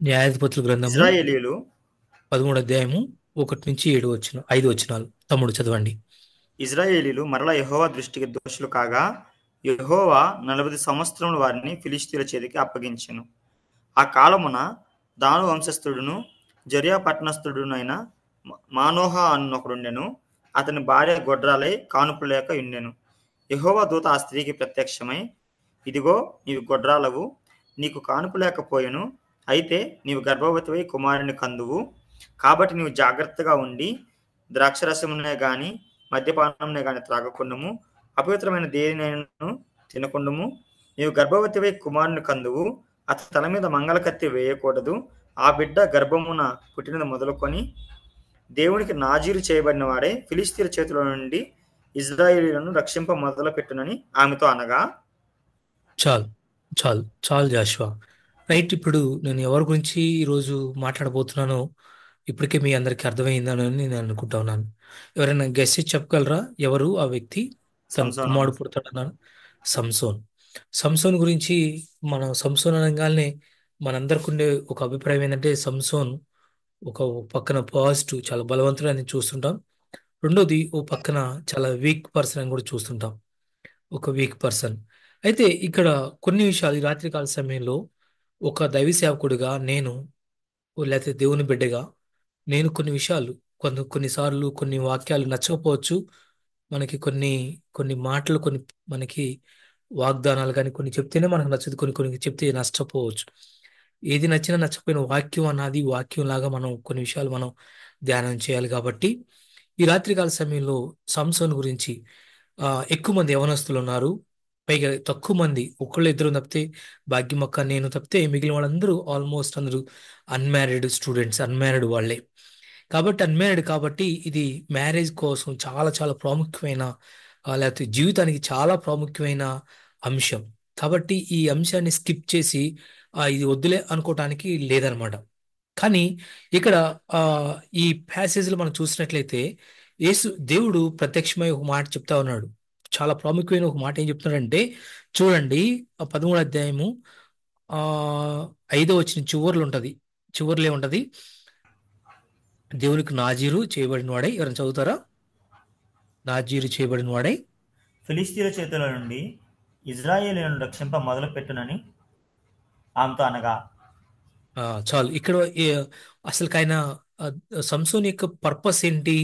న్యాయాధిపతుల గ్రంథము ఇశ్రాయేలీయులు 13 అధ్యాయము 1 నుంచి 5 వచనాలు. తమ్ముడు చదవండి. ఇశ్రాయేలీయులు మరలా యెహోవా దృష్టికి దోషులు కాగా, యెహోవా 40 సంవత్సరములు వారిని ఫిలిష్తీయుల చేతికి అప్పగించెను. ఆ కాలమున దాను వంశస్థుడును జొర్యా పట్టణస్థుడునైన మానోహ అనునొకడుండెను. అతని భార్య గొడ్రాలై కానుపు లేక యుండెను. యెహోవా దూత ఆ స్త్రీకి ప్రత్యక్షమై, ఇదిగో నీవు గొడ్రాలవు, నీకు కానుపు లేకపోయెను, అయితే నీవు గర్భవతివై కుమారుని కందువు. కాబట్టి నీవు జాగ్రత్తగా ఉండి ద్రాక్షరసమునే గాని మద్యపానమునే గాని త్రాగకుండము, అపవిత్రమైన దేనినైనను తినకుండము. నీవు గర్భవతివై కుమారుని కందువు, అతని తల మీద మంగళకత్తి వేయకూడదు. ఆ బిడ్డ గర్భమున పుట్టినది మొదలుకొని దేవునికి నాజీరు చేయబడిన వాడే ఫిలిష్తీయుల చేతిలో నుండి ఇజ్రాయేలీయులను రక్షింప మొదలుపెట్టునని ఆమెతో అనగా, చాలు, చాలు, చాలు జాషువా. రైట్. ఇప్పుడు నేను ఎవరి గురించి ఈరోజు మాట్లాడబోతున్నానో ఇప్పటికే మీ అందరికీ అర్థమైందని నేను అనుకుంటా ఉన్నాను. ఎవరైనా గెస్ చేసి చెప్పగలరా ఎవరు ఆ వ్యక్తి? తన సంసోను. కుమారుడు పుడతాడన్నాను. సంసోన్. సంసోన్ గురించి మనం సంసోన్ అనగానే మనందరికి ఉండే ఒక అభిప్రాయం ఏంటంటే సంసోన్ ఒక పక్కన పాజిటివ్ చాలా బలవంతుడు అని చూస్తుంటాం. రెండోది ఓ పక్కన చాలా వీక్ పర్సన్ అని కూడా చూస్తుంటాం. ఒక వీక్ పర్సన్. అయితే ఇక్కడ కొన్ని విషయాలు ఈ రాత్రికాల సమయంలో ఒక దైవ సేవకుడిగా నేను, లేకపోతే దేవుని బిడ్డగా నేను కొన్ని విషయాలు కొన్నిసార్లు కొన్ని వాక్యాలు నచ్చకపోవచ్చు. మనకి కొన్ని కొన్ని మాటలు కొన్ని మనకి వాగ్దానాలు కానీ కొన్ని చెప్తేనే మనకు నచ్చదు, కొన్ని కొన్ని చెప్తే నష్టపోవచ్చు. ఏది నచ్చినా నచ్చకపోయిన వాక్యం అన్నది వాక్యం లాగా మనం కొన్ని విషయాలు మనం ధ్యానం చేయాలి. కాబట్టి ఈ రాత్రికాల సమయంలో సంసోన్ గురించి ఎక్కువ మంది యవనస్తులు ఉన్నారు. పైగా తక్కువ మంది, ఒకళ్ళు ఇద్దరు తప్పితే, భాగ్యమక్క నేను తప్పితే మిగిలిన వాళ్ళందరూ ఆల్మోస్ట్ అందరూ అన్మ్యారీడ్ స్టూడెంట్స్, అన్మ్యారీడ్ వాళ్ళే. కాబట్టి అన్మ్యారీడ్ కాబట్టి ఇది మ్యారేజ్ కోసం చాలా చాలా ప్రాముఖ్యమైన, లేకపోతే జీవితానికి చాలా ప్రాముఖ్యమైన అంశం. కాబట్టి ఈ అంశాన్ని స్కిప్ చేసి ఇది వద్దులే అనుకోవటానికి లేదనమాట. కానీ ఇక్కడ ఆ ఈ ప్యాసేజ్లో మనం చూసినట్లయితే దేవుడు ప్రత్యక్షమై ఒక మాట చెప్తా ఉన్నాడు. చాలా ప్రాముఖ్యమైన ఒక మాట ఏం చెప్తున్నాడంటే, చూడండి, 13 అధ్యాయము ఆ 5 వచనం చివర్లో ఉంటది. చివర్లే ఉంటది, దేవునికి నాజీరు చేయబడిన వాడై. ఎవరైనా చదువుతారా? నాజీరు చేయబడిన వాడై. ఫిలిష్తీయుల చేతుల నుండి ఇజ్రాయేలీయులను రక్షింప మొదలుపెట్టునని ఆమెతో అనగా, చాలు. ఇక్కడ అసలు ఆయన ఆ, సంసోన్ యొక్క పర్పస్ ఏంటి?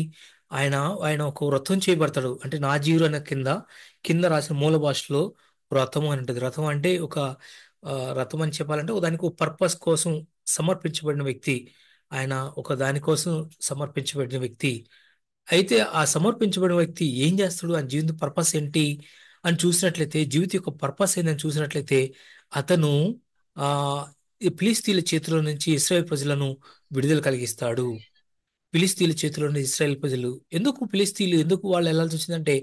ఆయన ఆయన ఒక వ్రతం చేయబడతాడు. అంటే నాజీరు అనే కింద కింద రాసిన మూల భాషలో వ్రతం అని ఉంటుంది. వ్రతం అంటే ఒక రథం అని చెప్పాలంటే దానికి ఒక పర్పస్ కోసం సమర్పించబడిన వ్యక్తి. ఆయన ఒక దానికోసం సమర్పించబడిన వ్యక్తి. అయితే ఆ సమర్పించబడిన వ్యక్తి ఏం చేస్తాడు, ఆయన జీవిత పర్పస్ ఏంటి అని చూసినట్లయితే, జీవిత యొక్క పర్పస్ ఏంటని చూసినట్లయితే, అతను ఆ ఈ ఫిలిస్తీన్ల చేతిలో నుంచి ఇశ్రాయేల్ ప్రజలను విడుదల కలిగిస్తాడు. ఫిలిస్తీన్ల చేతిలో నుంచి ఇశ్రాయేల్ ప్రజలు ఎందుకు వాళ్ళు వెళ్ళాల్సి వచ్చిందంటే,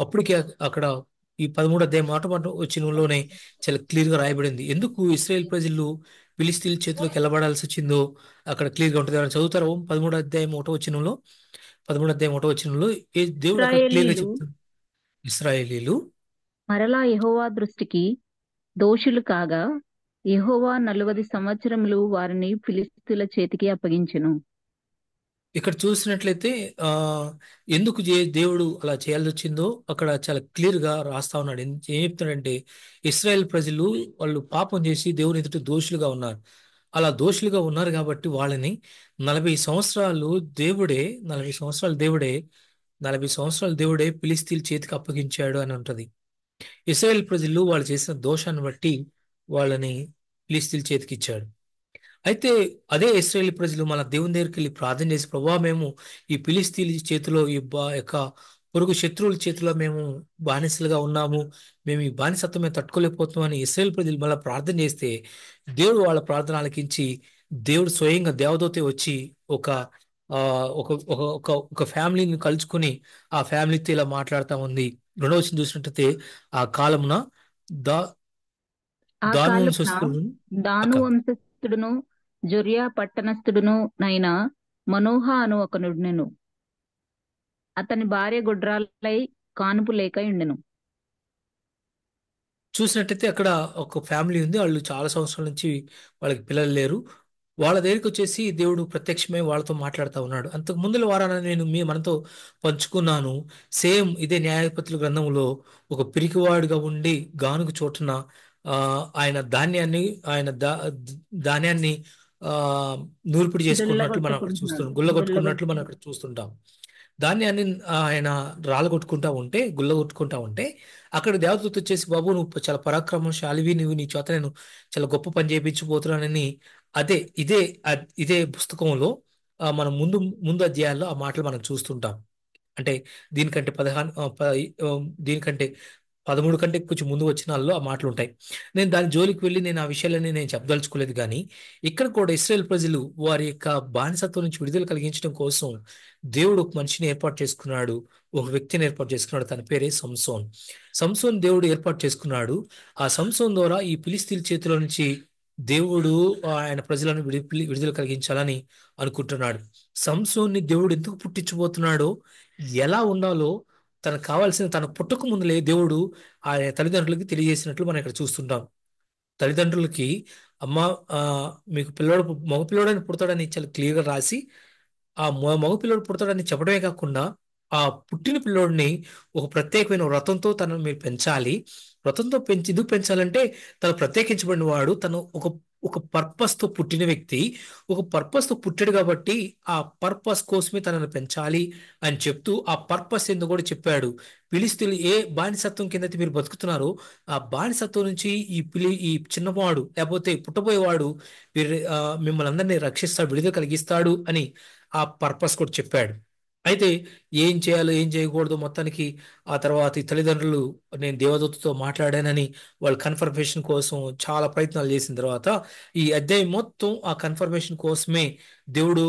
అప్పటికే అక్కడ ఈ 13 అధ్యాయం మాట వచ్చినలోనే చాలా క్లియర్ గా రాయబడింది. ఎందుకు ఇశ్రాయేల్ ప్రజలు ఫిలిస్తీన్ల చేతిలోకి వెళ్ళబడాల్సి వచ్చిందో అక్కడ క్లియర్ గా ఉంటుంది. ఎవరైనా చదువుతారు 13 అధ్యాయం 1 వచనంలో? 13 అధ్యాయం 1 వచనంలో దేవుడు అక్కడ క్లియర్ గా ఇశ్రాయేలీయులు చెప్తాడు. ఇశ్రాయేలీలు మరలా యెహోవా దృష్టికి దోషులు కాగా, యెహోవా 40 సంవత్సరములు వారిని ఫిలిష్తీయుల చేతికి అప్పగించెను. ఇక్కడ చూసినట్లయితే ఆ ఎందుకు దేవుడు అలా చేయాల్సి వచ్చిందో అక్కడ చాలా క్లియర్ గా రాస్తా ఉన్నాడు. ఏం చెప్తున్నాడంటే, ఇస్రాయేల్ ప్రజలు వాళ్ళు పాపం చేసి దేవుని ఎదుట దోషులుగా ఉన్నారు. అలా దోషులుగా ఉన్నారు కాబట్టి వాళ్ళని 40 సంవత్సరాలు దేవుడే 40 సంవత్సరాలు దేవుడే 40 సంవత్సరాలు దేవుడే ఫిలిస్తీన్ల చేతికి అప్పగించాడు అని ఉంటది. ఇస్రాయేల్ ప్రజలు వాళ్ళు చేసిన దోషాన్ని బట్టి వాళ్ళని ఫిలిస్తీన్ల చేతికి ఇచ్చాడు. అయితే అదే ఇశ్రాయేల్ ప్రజలు మన దేవుని దగ్గరికి వెళ్ళి ప్రార్థన చేసి, ప్రభా మేము ఈ ఫిలిస్తీన్ల చేతిలో యొక్క పొరుగు శత్రువుల చేతిలో మేము బానిసలుగా ఉన్నాము, మేము ఈ బానిసత్వం మేము తట్టుకోలేకపోతున్నాం అని ఇశ్రాయేల్ ప్రజలు మళ్ళీ ప్రార్థన చేస్తే, దేవుడు వాళ్ళ ప్రార్థన ఆలకించి దేవుడు స్వయంగా దేవదూత వచ్చి ఒక ఆ ఒక ఒక ఒక ఒక ఫ్యామిలీని కలుసుకుని ఆ ఫ్యామిలీతో ఇలా మాట్లాడుతా ఉంది. రెండవ వచనం చూసినట్టయితే, ఆ కాలమున దా ఆ దాను కాలమున వంశస్థులను దాను అక్క వంశస్థుడును జొర్యా పట్టణస్థుడును నైన మనోహ అను ఒకనుండెను. అతని భార్య గొడ్రాలై కానుపు లేక ఉండెను. చూసినట్టయితే అక్కడ ఒక ఫ్యామిలీ ఉంది. వాళ్ళు చాలా సంవత్సరాల నుంచి వాళ్ళకి పిల్లలు లేరు. వాళ్ళ దగ్గరికి వచ్చేసి దేవుడు ప్రత్యక్షమై వాళ్ళతో మాట్లాడుతూ ఉన్నాడు. అంతకు ముందుల వారాన నేను మనతో పంచుకున్నాను. సేమ్ ఇదే న్యాయాధిపతుల గ్రంథంలో ఒక పిరికివాడుగా ఉండి గానుగ చోటున ఆ, ఆయన ధాన్యాన్ని ఆయన ధాన్యాన్ని ఆ నూర్పిడి చేసుకుంటున్నట్లు మనం అక్కడ దుల్లగొట్టుకుంటున్నాడు చూస్తున్నాం. గుల్లగొట్టుకున్నట్లు మనం దుల్లగొట్టుకుంటున్నాడు అక్కడ చూస్తుంటాం. ధాన్యాన్ని ఆయన రాళ్ళగొట్టుకుంటా ఉంటే, గుల్లగొట్టుకుంటా ఉంటే, అక్కడ దేవదూత వచ్చేసి, బాబు నువ్వు చాలా పరాక్రమశాలివి, నువ్వు నీ చేత నేను చాలా గొప్ప పని చేయించబోతున్నానని అదే ఇదే ఇదే పుస్తకంలో మనం ముందు ముందు అధ్యాయాల్లో ఆ మాటలు మనం చూస్తుంటాం. అంటే దీనికంటే 15 దీనికంటే 13 కంటే కొంచెం ముందు వచనాల్లో ఆ మాటలు ఉంటాయి. నేను దాని జోలికి వెళ్ళి నేను ఆ విషయాలన్నీ నేను చెప్పదలుచుకోలేదు. కానీ ఇక్కడ కూడా ఇశ్రాయేల్ ప్రజలు వారి యొక్క బానిసత్వం నుంచి విడుదల కలిగించడం కోసం దేవుడు ఒక మనిషిని ఏర్పాటు చేసుకున్నాడు. ఒక వ్యక్తిని ఏర్పాటు చేసుకున్నాడు. తన పేరే సంసోన్. సంసోన్ దేవుడు ఏర్పాటు చేసుకున్నాడు. ఆ సంసోన్ ద్వారా ఈ ఫిలిస్తీన్ల చేతిలో నుంచి దేవుడు ఆయన ప్రజలను విడుదల కలిగించాలని అనుకుంటున్నాడు. సంసోన్ని దేవుడు ఎందుకు పుట్టించబోతున్నాడో, ఎలా ఉండాలో, తనకు కావాల్సిన తన పుట్టక ముందులే దేవుడు ఆయన తల్లిదండ్రులకి తెలియజేసినట్లు మనం ఇక్కడ చూస్తుంటాం. తల్లిదండ్రులకి అమ్మ ఆ, మీకు పిల్లోడు మగ పిల్లోడని పుడతాడని చాలా క్లియర్గా రాసి ఆ మగ పిల్లోడు పుడతాడని చెప్పడమే కాకుండా ఆ పుట్టిన పిల్లోడిని ఒక ప్రత్యేకమైన వ్రతంతో తనను మీరు పెంచాలి. వ్రతంతో ఎందుకు పెంచాలంటే తను ప్రత్యేకించబడిన వాడు, తను ఒక ఒక పర్పస్ తో పుట్టిన వ్యక్తి, ఒక పర్పస్ తో పుట్టాడు కాబట్టి ఆ పర్పస్ కోసమే తనను పెంచాలి అని చెప్తూ ఆ పర్పస్ ఎందుకు కూడా చెప్పాడు. ఫిలిస్తీన్లు ఏ బానిసత్వం కిందైతే మీరు బతుకుతున్నారో ఆ బానిసత్వం నుంచి ఈ చిన్నవాడు లేకపోతే పుట్టబోయేవాడు మిమ్మల్ని అందరినీ రక్షిస్తాడు, విడుదల కలిగిస్తాడు అని ఆ పర్పస్ కూడా చెప్పాడు. అయితే ఏం చేయాలో ఏం చేయకూడదు మొత్తానికి ఆ తర్వాత ఈ తల్లిదండ్రులు నేను దేవదూతతో మాట్లాడానని వాళ్ళ కన్ఫర్మేషన్ కోసం చాలా ప్రయత్నాలు చేసిన తర్వాత ఈ అధ్యాయం మొత్తం ఆ కన్ఫర్మేషన్ కోసమే దేవుడు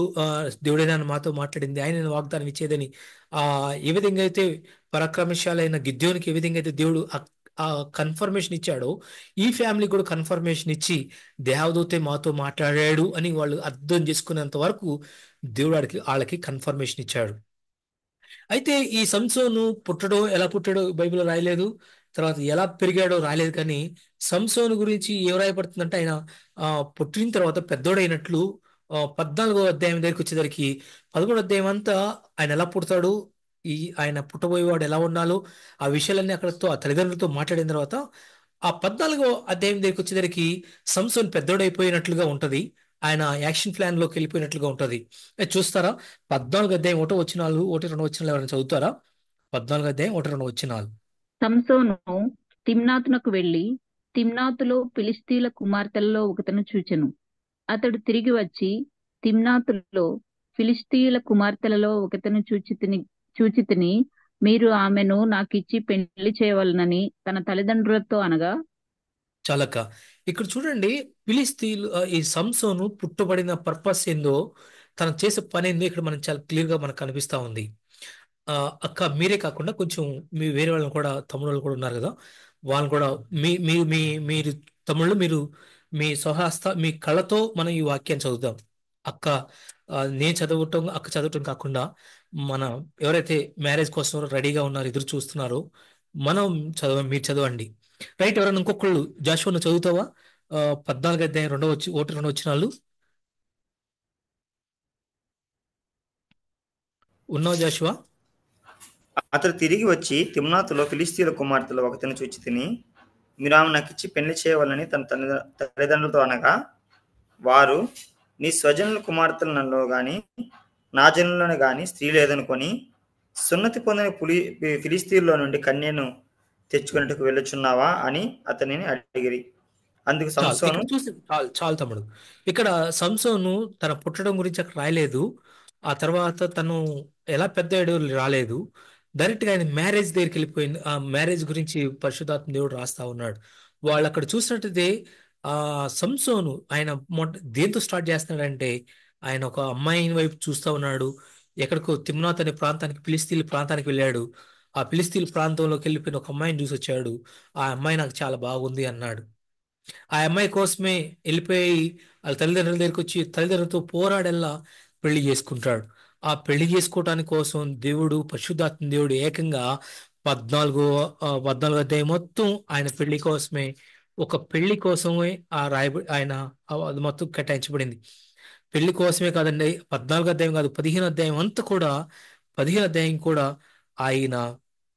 దేవుడైనా మాతో మాట్లాడింది, ఆయన వాగ్దానం ఇచ్చేదని ఏ విధంగా అయితే పరాక్రమశాలైన గిద్యోనికి ఏ విధంగా అయితే దేవుడు ఆ కన్ఫర్మేషన్ ఇచ్చాడో ఈ ఫ్యామిలీ కూడా కన్ఫర్మేషన్ ఇచ్చి దేవదూతే మాతో మాట్లాడాడు అని వాళ్ళు అర్థం చేసుకునేంత వరకు దేవుడు వాళ్ళకి కన్ఫర్మేషన్ ఇచ్చాడు. అయితే ఈ సంసోను పుట్టడో ఎలా పుట్టాడో బైబిల్లో రాయలేదు. తర్వాత ఎలా పెరిగాడో రాయలేదు. కానీ సంసోను గురించి ఏం రాయబడుతుందంటే ఆయన పుట్టిన తర్వాత పెద్దోడైనట్లు 14వ అధ్యాయం దగ్గరికి వచ్చేసరికి 11వ అధ్యాయం అంతా ఆయన ఎలా పుడతాడు, ఆయన పుట్టబోయేవాడు ఎలా ఉండాలో ఆ విషయాలన్నీ అక్కడతో ఆ తల్లిదండ్రులతో మాట్లాడిన తర్వాత ఆ 14వ అధ్యాయం దగ్గరికి వచ్చేసరికి సంసోన్ పెద్దోడైపోయినట్లుగా ఉంటది. ఆయన యాక్షన్ ప్లాన్ లోకి వెళ్ళిపోయినట్లుగా ఉంటది. చూస్తారా 14 అధ్యాయం 1 వచనాలు 1 2 వచనాలు ఎవరైనా చదువుతారా? 14 అధ్యాయం 1 2 వచనాలు. సంసోను తిమ్నాతునకు వెళ్లి తిమ్నాతులో ఫిలిష్తీయుల కుమార్తెలలో ఒకతను చూచెను. అతడు తిరిగి వచ్చి తిమ్నాతులో ఫిలిష్తీయుల కుమార్తెలలో ఒకతను చూచితిని, మీరు ఆమెను నాకిచ్చి పెళ్లి చేయవలనని తన తల్లిదండ్రులతో అనగా, చాలక ఇక్కడ చూడండి, ఫిలిస్తీన్లు ఈ సంసోను పుట్టబడిన పర్పస్ ఏందో, తను చేసే పని ఏందో ఇక్కడ మనం చాలా క్లియర్ గా మనకు కనిపిస్తా ఉంది. అక్క మీరే కాకుండా కొంచెం మీ వేరే వాళ్ళని కూడా తమ్ముడు వాళ్ళు కూడా ఉన్నారు కదా, వాళ్ళని కూడా మీ మీ మీ మీరు తమ్ముళ్ళు మీరు మీ స్వహస్త మీ కళ్ళతో మనం ఈ వాక్యాన్ని చదువుదాం. అక్క నేను చదవటం అక్క చదవటం కాకుండా మన ఎవరైతే మ్యారేజ్ కోసం రెడీగా ఉన్నారు ఎదురు చూస్తున్నారో మనం మీరు చదవండి. రైట్. ఎవరైనా ఇంకొకళ్ళు జాషువా నువ్వు చదువుతావా? 14 అధ్యాయం 1 2 వచనాలు ఉన్నావు జాషువా? అతడు తిరిగి వచ్చి తిమ్నాతులో ఫిలిస్తీయుల కుమార్తెలో ఒకతని చూచి తిని, మీరు ఆమె నాకిచ్చి పెళ్లి చేయవాలని తన తల్లిదండ్రులతో అనగా, వారు నీ స్వజనుల కుమార్తెలలో గాని నా జనులను గాని స్త్రీ లేదనుకొని సున్నతి పొందిన ఫిలిస్తీన్లో నుండి కన్యను తెచ్చుకున్నట్టుకు వెళ్ళుచున్నావా అని అతనిని అడిగిరి. అందుకు చాలు సంసోను, ఇక్కడ చూసి చాలు చాలు తమ్ముడు. ఇక్కడ సంసోను తన పుట్టడం గురించి అక్కడ రాయలేదు. ఆ తర్వాత తను ఎలా పెద్దయ్యాడో రాలేదు. డైరెక్ట్ గా ఆయన మ్యారేజ్ దగ్గరికి వెళ్ళిపోయింది. ఆ మ్యారేజ్ గురించి పరిశుద్ధాత్మ దేవుడు రాస్తా ఉన్నాడు. వాళ్ళు అక్కడ చూసినట్టయితే ఆ సంసోను ఆయన దేంతో స్టార్ట్ చేస్తున్నాడంటే ఆయన ఒక అమ్మాయిని వైపు చూస్తా ఉన్నాడు. ఎక్కడికో తిమ్నాత్ అనే ప్రాంతానికి, ఫిలిస్తీన్ల ప్రాంతానికి వెళ్ళాడు. ఆ ఫిలిస్తీన్ల ప్రాంతంలోకి వెళ్ళిపోయిన ఒక అమ్మాయిని చూసి వచ్చాడు. ఆ అమ్మాయి నాకు చాలా బాగుంది అన్నాడు. ఆ అమ్మాయి కోసమే వెళ్ళిపోయి వాళ్ళ తల్లిదండ్రుల దగ్గరికి వచ్చి తల్లిదండ్రులతో పోరాడల్లా పెళ్లి చేసుకుంటాడు. ఆ పెళ్లి చేసుకోవటానికి కోసం దేవుడు, పరిశుద్ధాత్మ దేవుడు ఏకంగా 14 అధ్యాయం మొత్తం ఆయన పెళ్లి కోసమే, ఒక పెళ్లి కోసమే ఆ రాయబడి ఆయన అది మొత్తం కేటాయించబడింది. పెళ్లి కోసమే కాదండి, 14 అధ్యాయం కాదు, 15 అధ్యాయం అంతా కూడా, 15 అధ్యాయం కూడా ఆయన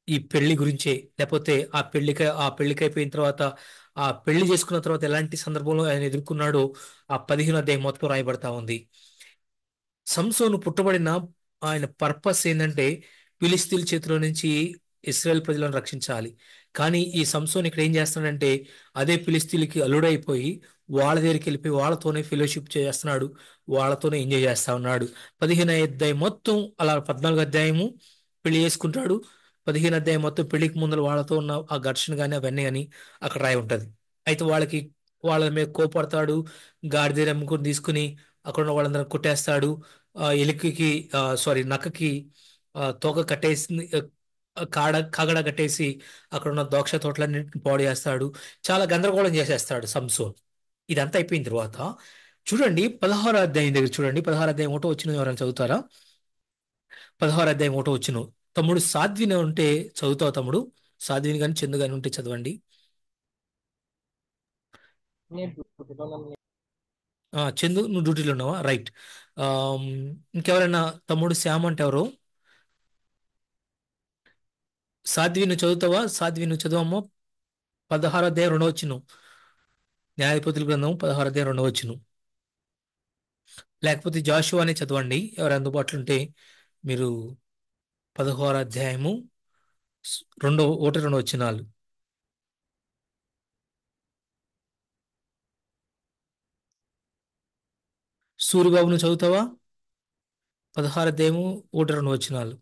ఈ పెళ్లి గురించే, లేకపోతే ఆ పెళ్లికి అయిపోయిన తర్వాత, ఆ పెళ్లి చేసుకున్న తర్వాత ఎలాంటి సందర్భంలో ఆయన ఎదుర్కొన్నాడో ఆ 15 అధ్యాయం మొత్తం రాయబడతా ఉంది. సంసోను పుట్టబడిన ఆయన పర్పస్ ఏంటంటే ఫిలిస్తీన్ల చేతిలో నుంచి ఇశ్రాయేల్ ప్రజలను రక్షించాలి. కానీ ఈ సంసోన్ ఇక్కడ ఏం చేస్తున్నాడంటే అదే ఫిలిస్తీన్లకి అల్లుడైపోయి వాళ్ళ దగ్గరికి వెళ్ళిపోయి వాళ్ళతోనే ఫెలోషిప్ చేస్తున్నాడు, వాళ్ళతోనే ఎంజాయ్ చేస్తా ఉన్నాడు. 15 అధ్యాయం మొత్తం అలా, 14 అధ్యాయము పెళ్లి చేసుకుంటాడు, 15 అధ్యాయం మొత్తం పెళ్లికి ముందర వాళ్ళతో ఉన్న ఆ ఘర్షణ కానీ అవన్నీ కానీ అక్కడ రాయి ఉంటది. అయితే వాళ్ళ మీద కోపడతాడు, గాడిద నమ్ముకుని తీసుకుని అక్కడ ఉన్న వాళ్ళందరిని కొట్టేస్తాడు. ఎలుకకి, సారీ, నక్కకి తోక కట్టేసి, కాగడ కట్టేసి అక్కడ ఉన్న ద్రాక్ష తోటలన్నింటిని పాడు చేస్తాడు. చాలా గందరగోళం చేసేస్తాడు సంసోన్. ఇదంతా అయిపోయిన తర్వాత చూడండి 16 అధ్యాయం దగ్గర చూడండి. 16 అధ్యాయం ఒకటో వచ్చిన ఎవరైనా చదువుతారా? 16 అధ్యాయం ఒకటో వచ్చిన తమ్ముడు సాధ్విని ఉంటే చదువుతావు తమ్ముడు? సాధ్విని కానీ చందు కానీ ఉంటే చదవండి. చందు, నువ్వు డ్యూటీలో ఉన్నావా? రైట్. ఆమ్, ఇంకెవరైనా? తమ్ముడు శ్యామ్ అంటే ఎవరు? సాధ్వి నువ్వు చదువుతావా? సాధ్వి నువ్వు చదవమ్మా. 16 అధ్యాయం 2వ వచనం, న్యాయపతుల గ్రంథం 16 అధ్యాయం 2వ వచనం. లేకపోతే జాషువా అనే చదవండి, ఎవరు అందుబాటులో ఉంటే. మీరు 16 అధ్యాయము 1, 2 వచనాలు. సూరిబాబు నువ్వు చదువుతావా? 16 అధ్యాయము 1, 2 వచనాలు.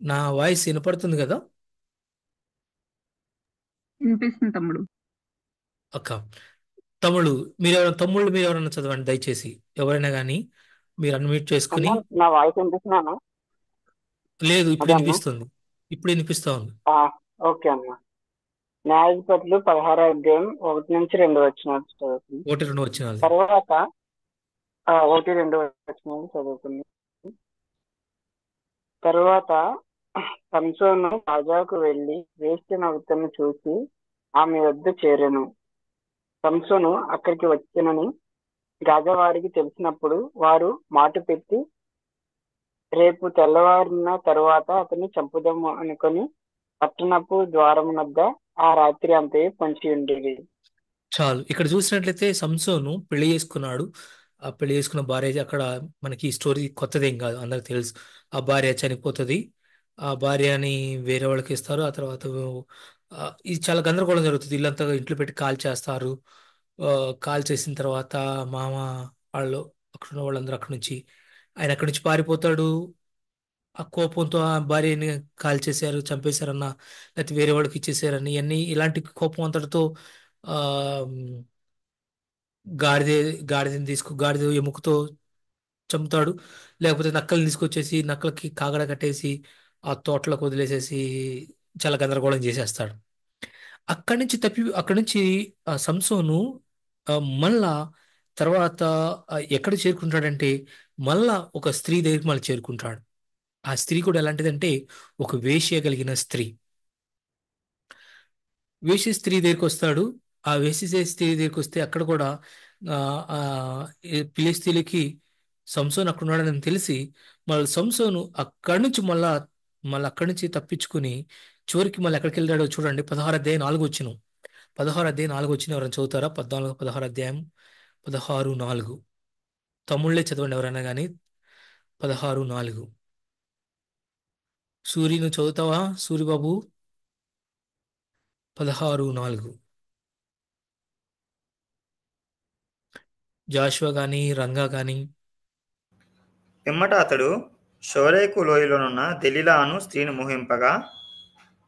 నా వాయిస్ వినపడుతుంది కదా వినిపిస్తుంది తమ్ముడు. అక్క? తమ్ముళ్ళు మీరు ఎవరైనా చదవండి దయచేసి, ఎవరైనా కానీ. మీరు అన్మ్యూట్ చేసుకుని. అన్నా నా వాయిస్ వినిపిస్తున్నాను. లేదు, ఇప్పుడు అదే అన్న. వినిపిస్తుంది. ఇప్పుడు వినిపిస్తా ఉంది. ఓకే అన్న. న్యాయాధిపతులు 16 అధ్యాయం 1 నుంచి 2 వచనాలు చదువుతుంది. 1, 2 వచనాలు. తర్వాత 1, 2 వచనాలు చదువుతుంది. తరువాత సంసోను రాజాకు వెళ్లి వేశ్యనొకతిని చూసి ఆమె వద్ద చేరెను. సంసోను అక్కడికి వచ్చినని రాజావారికి తెలిసినప్పుడు వారు మాట పెట్టి రేపు తెల్లవారిన తరువాత అతన్ని చంపుదాము అనుకొని పట్టణపు ద్వారమునద్ద ఆ రాత్రి అంతయు పొంచి ఉండేది. చాలు. ఇక్కడ చూసినట్లయితే సంసోను పెళ్లి చేసుకున్నాడు. ఆ పెళ్లి చేసుకున్న భార్య, అక్కడ మనకి ఈ స్టోరీ కొత్తదేం కాదు, అందరికి తెలుసు. ఆ భార్య చనిపోతుంది. ఆ భార్యని వేరే వాళ్ళకి ఇస్తారు. ఆ తర్వాత ఇది చాలా గందరగోళం జరుగుతుంది. ఇల్లంతా ఇంట్లో పెట్టి కాల్ చేస్తారు. కాల్ చేసిన తర్వాత మామ వాళ్ళు, అక్కడ ఉన్న వాళ్ళందరూ ఆయన అక్కడి నుంచి పారిపోతాడు. ఆ కోపంతో ఆ భార్యని కాల్ చేశారు, చంపేశారన్న, లేకపోతే వేరే వాళ్ళకి ఇచ్చేసారని, ఇవన్నీ ఇలాంటి కోపం అంతటితో ఆ గాడిద గాడిద ఎముకతో చంపుతాడు. లేకపోతే నక్కల్ని తీసుకొచ్చేసి నక్కలకి కాగడ కట్టేసి ఆ తోటలోకి వదిలేసేసి చాలా గందరగోళం చేసేస్తాడు. అక్కడి నుంచి సంసోను ఆ, మళ్ళా తర్వాత ఎక్కడ చేరుకుంటాడంటే మళ్ళా ఒక స్త్రీ దగ్గరికి మళ్ళీ చేరుకుంటాడు. ఆ స్త్రీ కూడా ఎలాంటిదంటే ఒక వేశ్య కలిగిన స్త్రీ. వేశ్య స్త్రీ దగ్గరికి వస్తాడు. ఆ వేశ్య స్త్రీ దగ్గరికి వస్తే అక్కడ కూడా ఆ ఆ ఈ ఫిలిస్తీన్లకి సంసోను అక్కడ ఉన్నాడని తెలిసి మళ్ళీ సంసోను మళ్ళీ అక్కడి నుంచి తప్పించుకుని చివరికి మళ్ళీ ఎక్కడికి వెళ్ళాడో చూడండి. 16 అధ్యాయం 4 వచ్చిన 16 అధ్యాయం 4 వచ్చిన ఎవరైనా చదువుతారా? 14, 16 అధ్యాయం 16, 4. తమ్ముళ్ళే చదవండి ఎవరైనా కానీ. 16, 4. సూరి నువ్వు చదువుతావా? సూరిబాబు 16, 4. జాషువా కానీ రంగా కానీ. పిమ్మట అతడు షోరేకు లోయలోనున్న దెలీలాను స్త్రీని మోహింపగా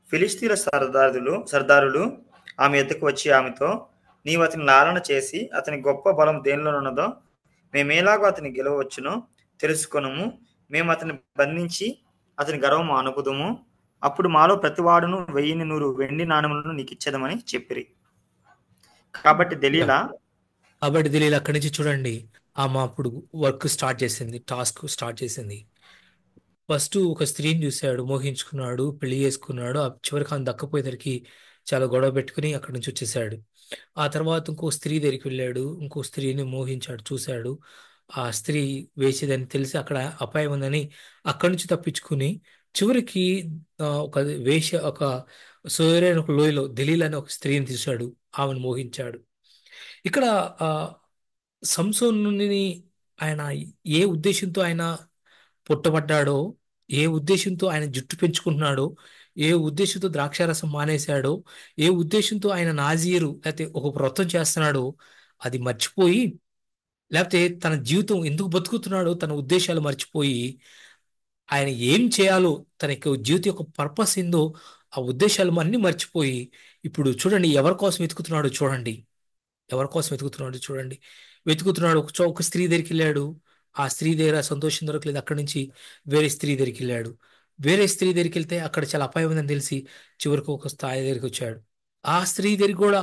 ఫిలిస్తీన్ల సర్దారులు ఆమె ఎద్దుకు వచ్చి ఆమెతో, నీవు అతని లాలన చేసి అతని గొప్ప బలం దేనిలోనున్నదో మేమేలాగో అతని గెలవచ్చునో తెలుసుకొనుము. మేము అతన్ని బంధించి అతని గర్వము అనుకుదుము. అప్పుడు మాలో ప్రతివాడును 1100 వెండి నాణెములను నీకు ఇచ్చేదమని చెప్పిరి. కాబట్టి దెలీలా తెలియదు. అక్కడి నుంచి చూడండి, ఆమె అప్పుడు టాస్క్ స్టార్ట్ చేసింది. ఫస్ట్ ఒక స్త్రీని చూశాడు, మోహించుకున్నాడు, పెళ్లి చేసుకున్నాడు. ఆ చివరికి ఆమె దక్కపోయేసరికి చాలా గొడవ పెట్టుకుని అక్కడి నుంచి వచ్చేసాడు. ఆ తర్వాత ఇంకో స్త్రీ దగ్గరికి వెళ్ళాడు. ఇంకో స్త్రీని మోహించాడు, చూశాడు. ఆ స్త్రీ వేసేదని తెలిసి అక్కడ అపాయం ఉందని అక్కడి నుంచి తప్పించుకుని చివరికి ఒక ఒక సోయరైన ఒక లోయలో దెలీలా అనే ఒక స్త్రీని తీశాడు. ఆమెను మోహించాడు. ఇక్కడ ఆ సంసోనుని ఆయన ఏ ఉద్దేశంతో ఆయన పుట్టబడ్డాడో, ఏ ఉద్దేశంతో ఆయన జుట్టు పెంచుకుంటున్నాడో, ఏ ఉద్దేశంతో ద్రాక్షారసం మానేశాడో, ఏ ఉద్దేశంతో ఆయన నాజీరు లేకపోతే ఒక వ్రతం చేస్తున్నాడో అది మర్చిపోయి, లేకపోతే తన జీవితం ఎందుకు బతుకుతున్నాడో తన ఉద్దేశాలు మర్చిపోయి, ఆయన ఏం చేయాలో తన యొక్క జీవితం యొక్క పర్పస్ ఏందో ఆ ఉద్దేశాలు అన్ని మర్చిపోయి, ఇప్పుడు చూడండి ఎవరి కోసం వెతుకుతున్నాడో చూడండి. ఎవరి కోసం వెతుకుతున్నాడు చూడండి. వెతుకుతున్నాడు. ఒక స్త్రీ దగ్గరికి వెళ్ళాడు. ఆ స్త్రీ దగ్గర సంతోషం దొరకలేదు. అక్కడి నుంచి వేరే స్త్రీ దగ్గరికి వెళ్ళాడు. వేరే స్త్రీ దగ్గరికి వెళ్తే అక్కడ చాలా అపాయం ఉందని తెలిసి చివరికి ఒక స్థాయి దగ్గరికి వచ్చాడు. ఆ స్త్రీ దగ్గరికి కూడా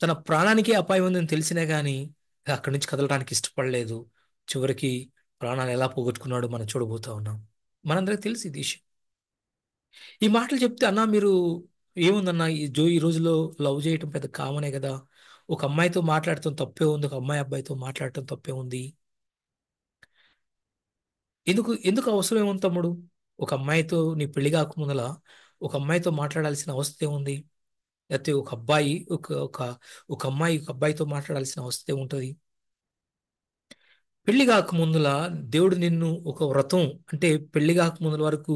తన ప్రాణానికే అపాయం ఉందని తెలిసినా గానీ అక్కడి నుంచి కదలడానికి ఇష్టపడలేదు. చివరికి ప్రాణాలు ఎలా పోగొట్టుకున్నాడో మనం చూడబోతా ఉన్నాం. మనందరికి తెలిసి ఈ విషయం. ఈ మాటలు చెప్తే అన్నా మీరు ఏముందన్నా ఈ రోజుల్లో లవ్ చేయటం పెద్ద కామనే కదా. ఒక అమ్మాయితో మాట్లాడటం తప్పే ఉంది, ఒక అమ్మాయి అబ్బాయితో మాట్లాడటం తప్పే ఉంది. ఎందుకు ఎందుకు అవసరం ఏముంది తమ్ముడు? ఒక అమ్మాయితో నీ పెళ్లి కాకముందల ఒక అమ్మాయితో మాట్లాడాల్సిన అవసరం ఏముంది? లేకపోతే ఒక అబ్బాయి ఒక ఒక ఒక అమ్మాయి ఒక అబ్బాయితో మాట్లాడాల్సిన అవసరం ఏముంటది? పెళ్లి కాకముందుల దేవుడు నిన్ను ఒక వ్రతం, అంటే పెళ్లి కాకముందుల వరకు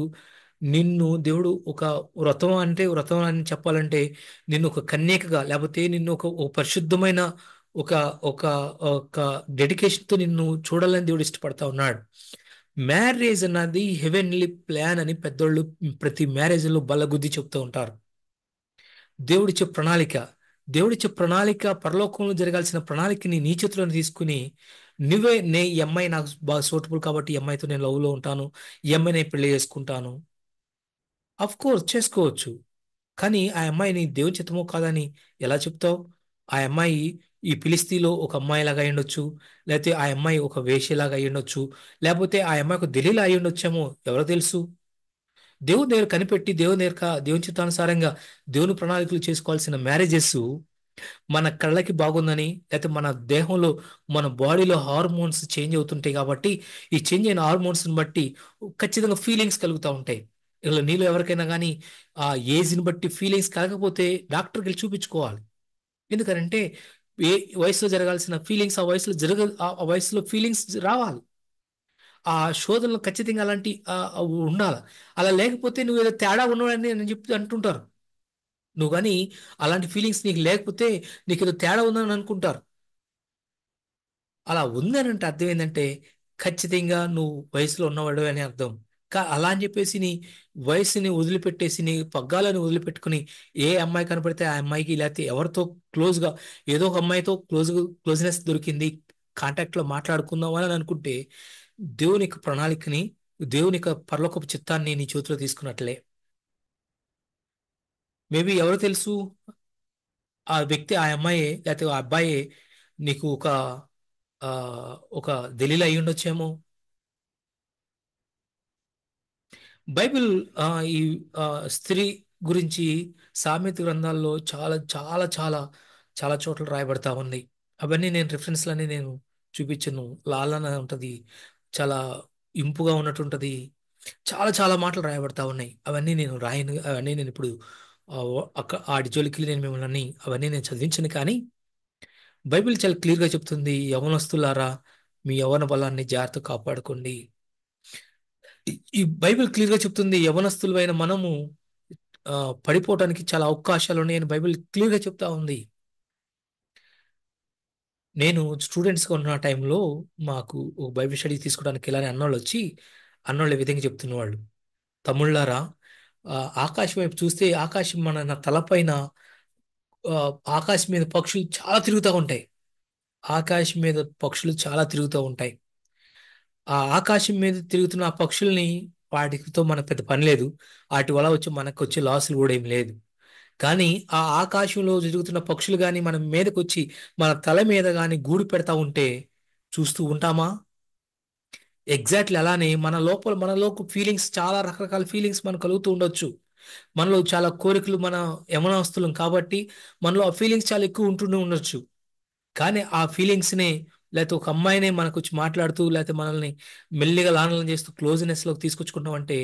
నిన్ను దేవుడు ఒక వ్రతం అని చెప్పాలంటే నిన్ను ఒక కన్యకగా, లేకపోతే నిన్ను ఒక పరిశుద్ధమైన ఒక ఒక ఒక డెడికేషన్ తో నిన్ను చూడాలని దేవుడు ఇష్టపడతా ఉన్నాడు. మ్యారేజ్ అన్నది హెవెన్లీ ప్లాన్ అని పెద్దోళ్ళు ప్రతి మ్యారేజ్ లో బల్లగుద్ది చెప్తూ ఉంటారు. దేవుడిచ్చే ప్రణాళిక, దేవుడిచ్చే ప్రణాళిక, పరలోకంలో జరగాల్సిన ప్రణాళికని నీ చేతిలోనే తీసుకుని ఈ అమ్మాయి నాకు బాగా సూటబుల్ కాబట్టి ఈ అమ్మాయితో నేను లవ్ లో ఉంటాను, ఈ అమ్మాయి నేను పెళ్లి చేసుకుంటాను. అఫ్ కోర్స్ చేసుకోవచ్చు. కానీ ఆ అమ్మాయిని దేవుని చిత్తమో కాదని ఎలా చెప్తావు? ఆ అమ్మాయి ఈ ఫిలిస్తీన్లో ఒక అమ్మాయిలాగా అయ్యుండొచ్చు, లేకపోతే ఆ అమ్మాయి ఒక వేశ్యలాగా అయ్యుండొచ్చు, లేకపోతే ఆ అమ్మాయి ఒక దెలీలా అయ్యుండొచ్చేమో, ఎవరో తెలుసు. దేవుని దగ్గర కనిపెట్టి దేవుని చిత్తానుసారంగా దేవుని ప్రణాళికలు చేసుకోవాల్సిన మ్యారేజెస్ మన కళ్ళకి బాగుందని, లేకపోతే మన దేహంలో మన బాడీలో హార్మోన్స్ చేంజ్ అవుతుంటాయి కాబట్టి ఈ చేంజ్ అయిన హార్మోన్స్ బట్టి ఖచ్చితంగా ఫీలింగ్స్ కలుగుతూ ఉంటాయి. ఇలా నీలో ఎవరికైనా కానీ ఆ ఏజ్ని బట్టి ఫీలింగ్స్ కలగకపోతే డాక్టర్కి వెళ్ళి చూపించుకోవాలి. ఎందుకంటే ఏ వయసులో జరగాల్సిన ఫీలింగ్స్ ఆ వయసులో ఆ వయసులో ఫీలింగ్స్ రావాలి. ఆ శోధనలు ఖచ్చితంగా అలాంటి ఉండాలి. అలా లేకపోతే నువ్వు ఏదో తేడా ఉన్నాడని నేను చెప్తూ అంటుంటారు. నువ్వు కానీ అలాంటి ఫీలింగ్స్ నీకు లేకపోతే నీకు ఏదో తేడా ఉందని అనుకుంటారు. అలా ఉందని అంటే అర్థం ఏంటంటే ఖచ్చితంగా నువ్వు వయసులో ఉన్నవాడు అని అర్థం. అలా అని చెప్పేసి నీ వయసుని వదిలిపెట్టేసి నీ పగ్గాలను వదిలిపెట్టుకుని ఏ అమ్మాయి కనపడితే ఆ అమ్మాయికి, లేకపోతే ఎవరితో క్లోజ్గా ఏదో ఒక అమ్మాయితో క్లోజ్నెస్ దొరికింది, కాంటాక్ట్ లో మాట్లాడుకుందాం అని అనుకుంటే దేవుని యొక్క ప్రణాళికని, దేవుని యొక్క పరలోకపు చిత్తాన్ని నీ చేతిలో తీసుకున్నట్లే. మేబీ ఎవరు తెలుసు, ఆ వ్యక్తి ఆ అమ్మాయే లేకపోతే ఆ అబ్బాయే నీకు ఆ ఒక దలీలా అయి ఉండొచ్చేమో. బైబిల్ ఆ, ఈ ఆ, స్త్రీ గురించి సామెత గ్రంథాల్లో చాలా చాలా చాలా చాలా చోట్ల రాయబడతా ఉంది. అవన్నీ నేను రిఫరెన్స్లన్నీ నేను చూపించను. లాలన ఉంటది, చాలా ఇంపుగా ఉన్నట్టుంటది, చాలా చాలా మాటలు రాయబడతా ఉన్నాయి. అవన్నీ నేను రాయను. అవన్నీ నేను ఇప్పుడు ఆడి జోలికి నేను మిమ్మల్ని అవన్నీ నేను చదివించను. కానీ బైబిల్ చాలా క్లియర్గా చెప్తుంది, యవనస్తులారా మీ యవన బలాన్ని జాగ్రత్త కాపాడుకోండి. ఈ బైబిల్ క్లియర్గా చెప్తుంది యవనస్తులైన మనము ఆ, పడిపోవటానికి చాలా అవకాశాలు ఉన్నాయని బైబిల్ క్లియర్గా చెప్తా ఉంది. నేను స్టూడెంట్స్గా ఉన్న టైంలో మాకు ఒక బైబిల్ స్టడీ తీసుకోవడానికి ఇలానే అన్నోళ్ళు వచ్చి అన్నోళ్ళు ఈ విధంగా చెప్తున్నవాళ్ళు, తమ్ముళ్ళారా ఆకాశం వైపు చూస్తే ఆకాశం నా తలపైన ఆ, ఆకాశం మీద పక్షులు చాలా తిరుగుతూ ఉంటాయి. ఆకాశం మీద పక్షులు చాలా తిరుగుతూ ఉంటాయి. ఆ ఆకాశం మీద తిరుగుతున్న ఆ పక్షుల్ని వాటితో మనకు పెద్ద పని లేదు. వాటి వల్ల వచ్చి మనకు వచ్చే లాసులు కూడా ఏం లేదు. కానీ ఆ ఆకాశంలో తిరుగుతున్న పక్షులు కానీ మన మీదకి వచ్చి మన తల మీద కానీ గూడు పెడతా ఉంటే చూస్తూ ఉంటామా? ఎగ్జాక్ట్లీ అలానే మన లోపల ఫీలింగ్స్, చాలా రకరకాల ఫీలింగ్స్ మనకు కలుగుతూ ఉండొచ్చు. మనలో చాలా కోరికలు మన యమనస్తులం కాబట్టి మనలో ఆ ఫీలింగ్స్ చాలా ఎక్కువ ఉంటూనే ఉండొచ్చు. కానీ ఆ ఫీలింగ్స్ ని లేకపోతే ఒక అమ్మాయినే మనకు వచ్చి మాట్లాడుతూ లేకపోతే మనల్ని మెల్లిగా లాలన చేస్తూ క్లోజ్నెస్ లోకి తీసుకొచ్చుకుంటాం అంటే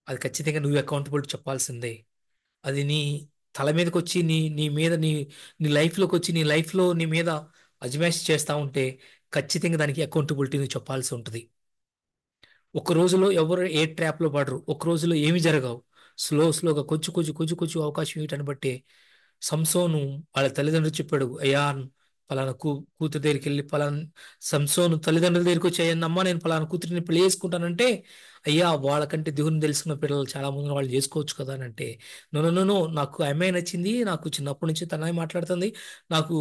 అది ఖచ్చితంగా నువ్వు అకౌంటబిలిటీ చెప్పాల్సిందే. అది నీ తల మీదకి వచ్చి నీ నీ మీద నీ నీ లైఫ్లోకి వచ్చి నీ లైఫ్లో నీ మీద అజమాయిషి చేస్తా ఉంటే ఖచ్చితంగా దానికి అకౌంటబిలిటీ నువ్వు చెప్పాల్సి ఉంటుంది. ఒక రోజులో ఎవరు ఏ ట్రాప్లో పడరు, ఒక రోజులో ఏమి జరగవు. స్లోగా కొంచెం అవకాశం ఇవ్వటాన్ని బట్టి సంసోను వాళ్ళ తల్లిదండ్రులు చెప్పాడు, అయ్యా పలానా కూతురు దగ్గరికి వెళ్ళి పలానా సంసోను తల్లిదండ్రుల దగ్గరికి వచ్చి, అయ్యా అమ్మ నేను పలానా కూతురిని పెళ్లి చేసుకుంటానంటే, అయ్యా వాళ్ళకంటే దేవుని తెలుసుకున్న పిల్లలు చాలా మంది వాళ్ళు చేసుకోవచ్చు కదా అని అంటే, నో నాకు ఆ అమ్మాయి నచ్చింది, నాకు చిన్నప్పటి నుంచి తననే మాట్లాడుతుంది, నాకు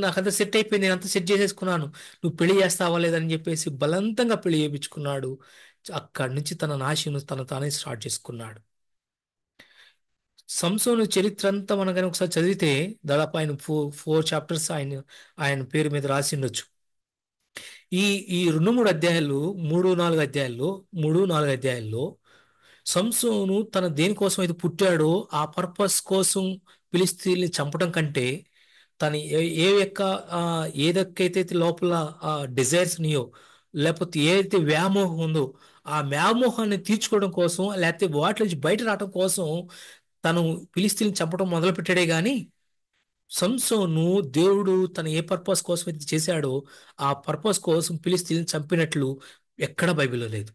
నాకంతా సెట్ అయిపోయింది, నేను అంతా సెట్ చేసేసుకున్నాను, నువ్వు పెళ్లి చేస్తావా లేదని చెప్పేసి బలవంతంగా పెళ్లి చేయించుకున్నాడు. అక్కడి నుంచి తన నాశను తన తానే స్టార్ట్ చేసుకున్నాడు. సంసోను చరిత్ర అంతా మనం కానీ ఒకసారి చదివితే దాదాపు ఆయన ఫోర్ చాప్టర్స్ ఆయన పేరు మీద రాసి ఉండొచ్చు. ఈ ఈ 2-3 అధ్యాయాలు, 3-4 అధ్యాయాల్లో సంసోను తన దేనికోసం అయితే పుట్టాడో ఆ పర్పస్ కోసం ఫిలిస్తీన్ని చంపడం కంటే తను ఏ యొక్క ఏదైతే లోపల డిజైర్స్ ఉన్నాయో లేకపోతే ఏదైతే వ్యామోహం ఉందో ఆ వ్యామోహాన్ని తీర్చుకోవడం కోసం లేకపోతే వాటి నుంచి బయట రావడం కోసం తను ఫిలిస్తీన్ని చంపడం మొదలు పెట్టాడే గాని సంసోను దేవుడు తన ఏ పర్పస్ కోసం అయితే చేశాడో ఆ పర్పస్ కోసం ఫిలిస్తీన్ని చంపినట్లు ఎక్కడ బైబిల్లో లేదు.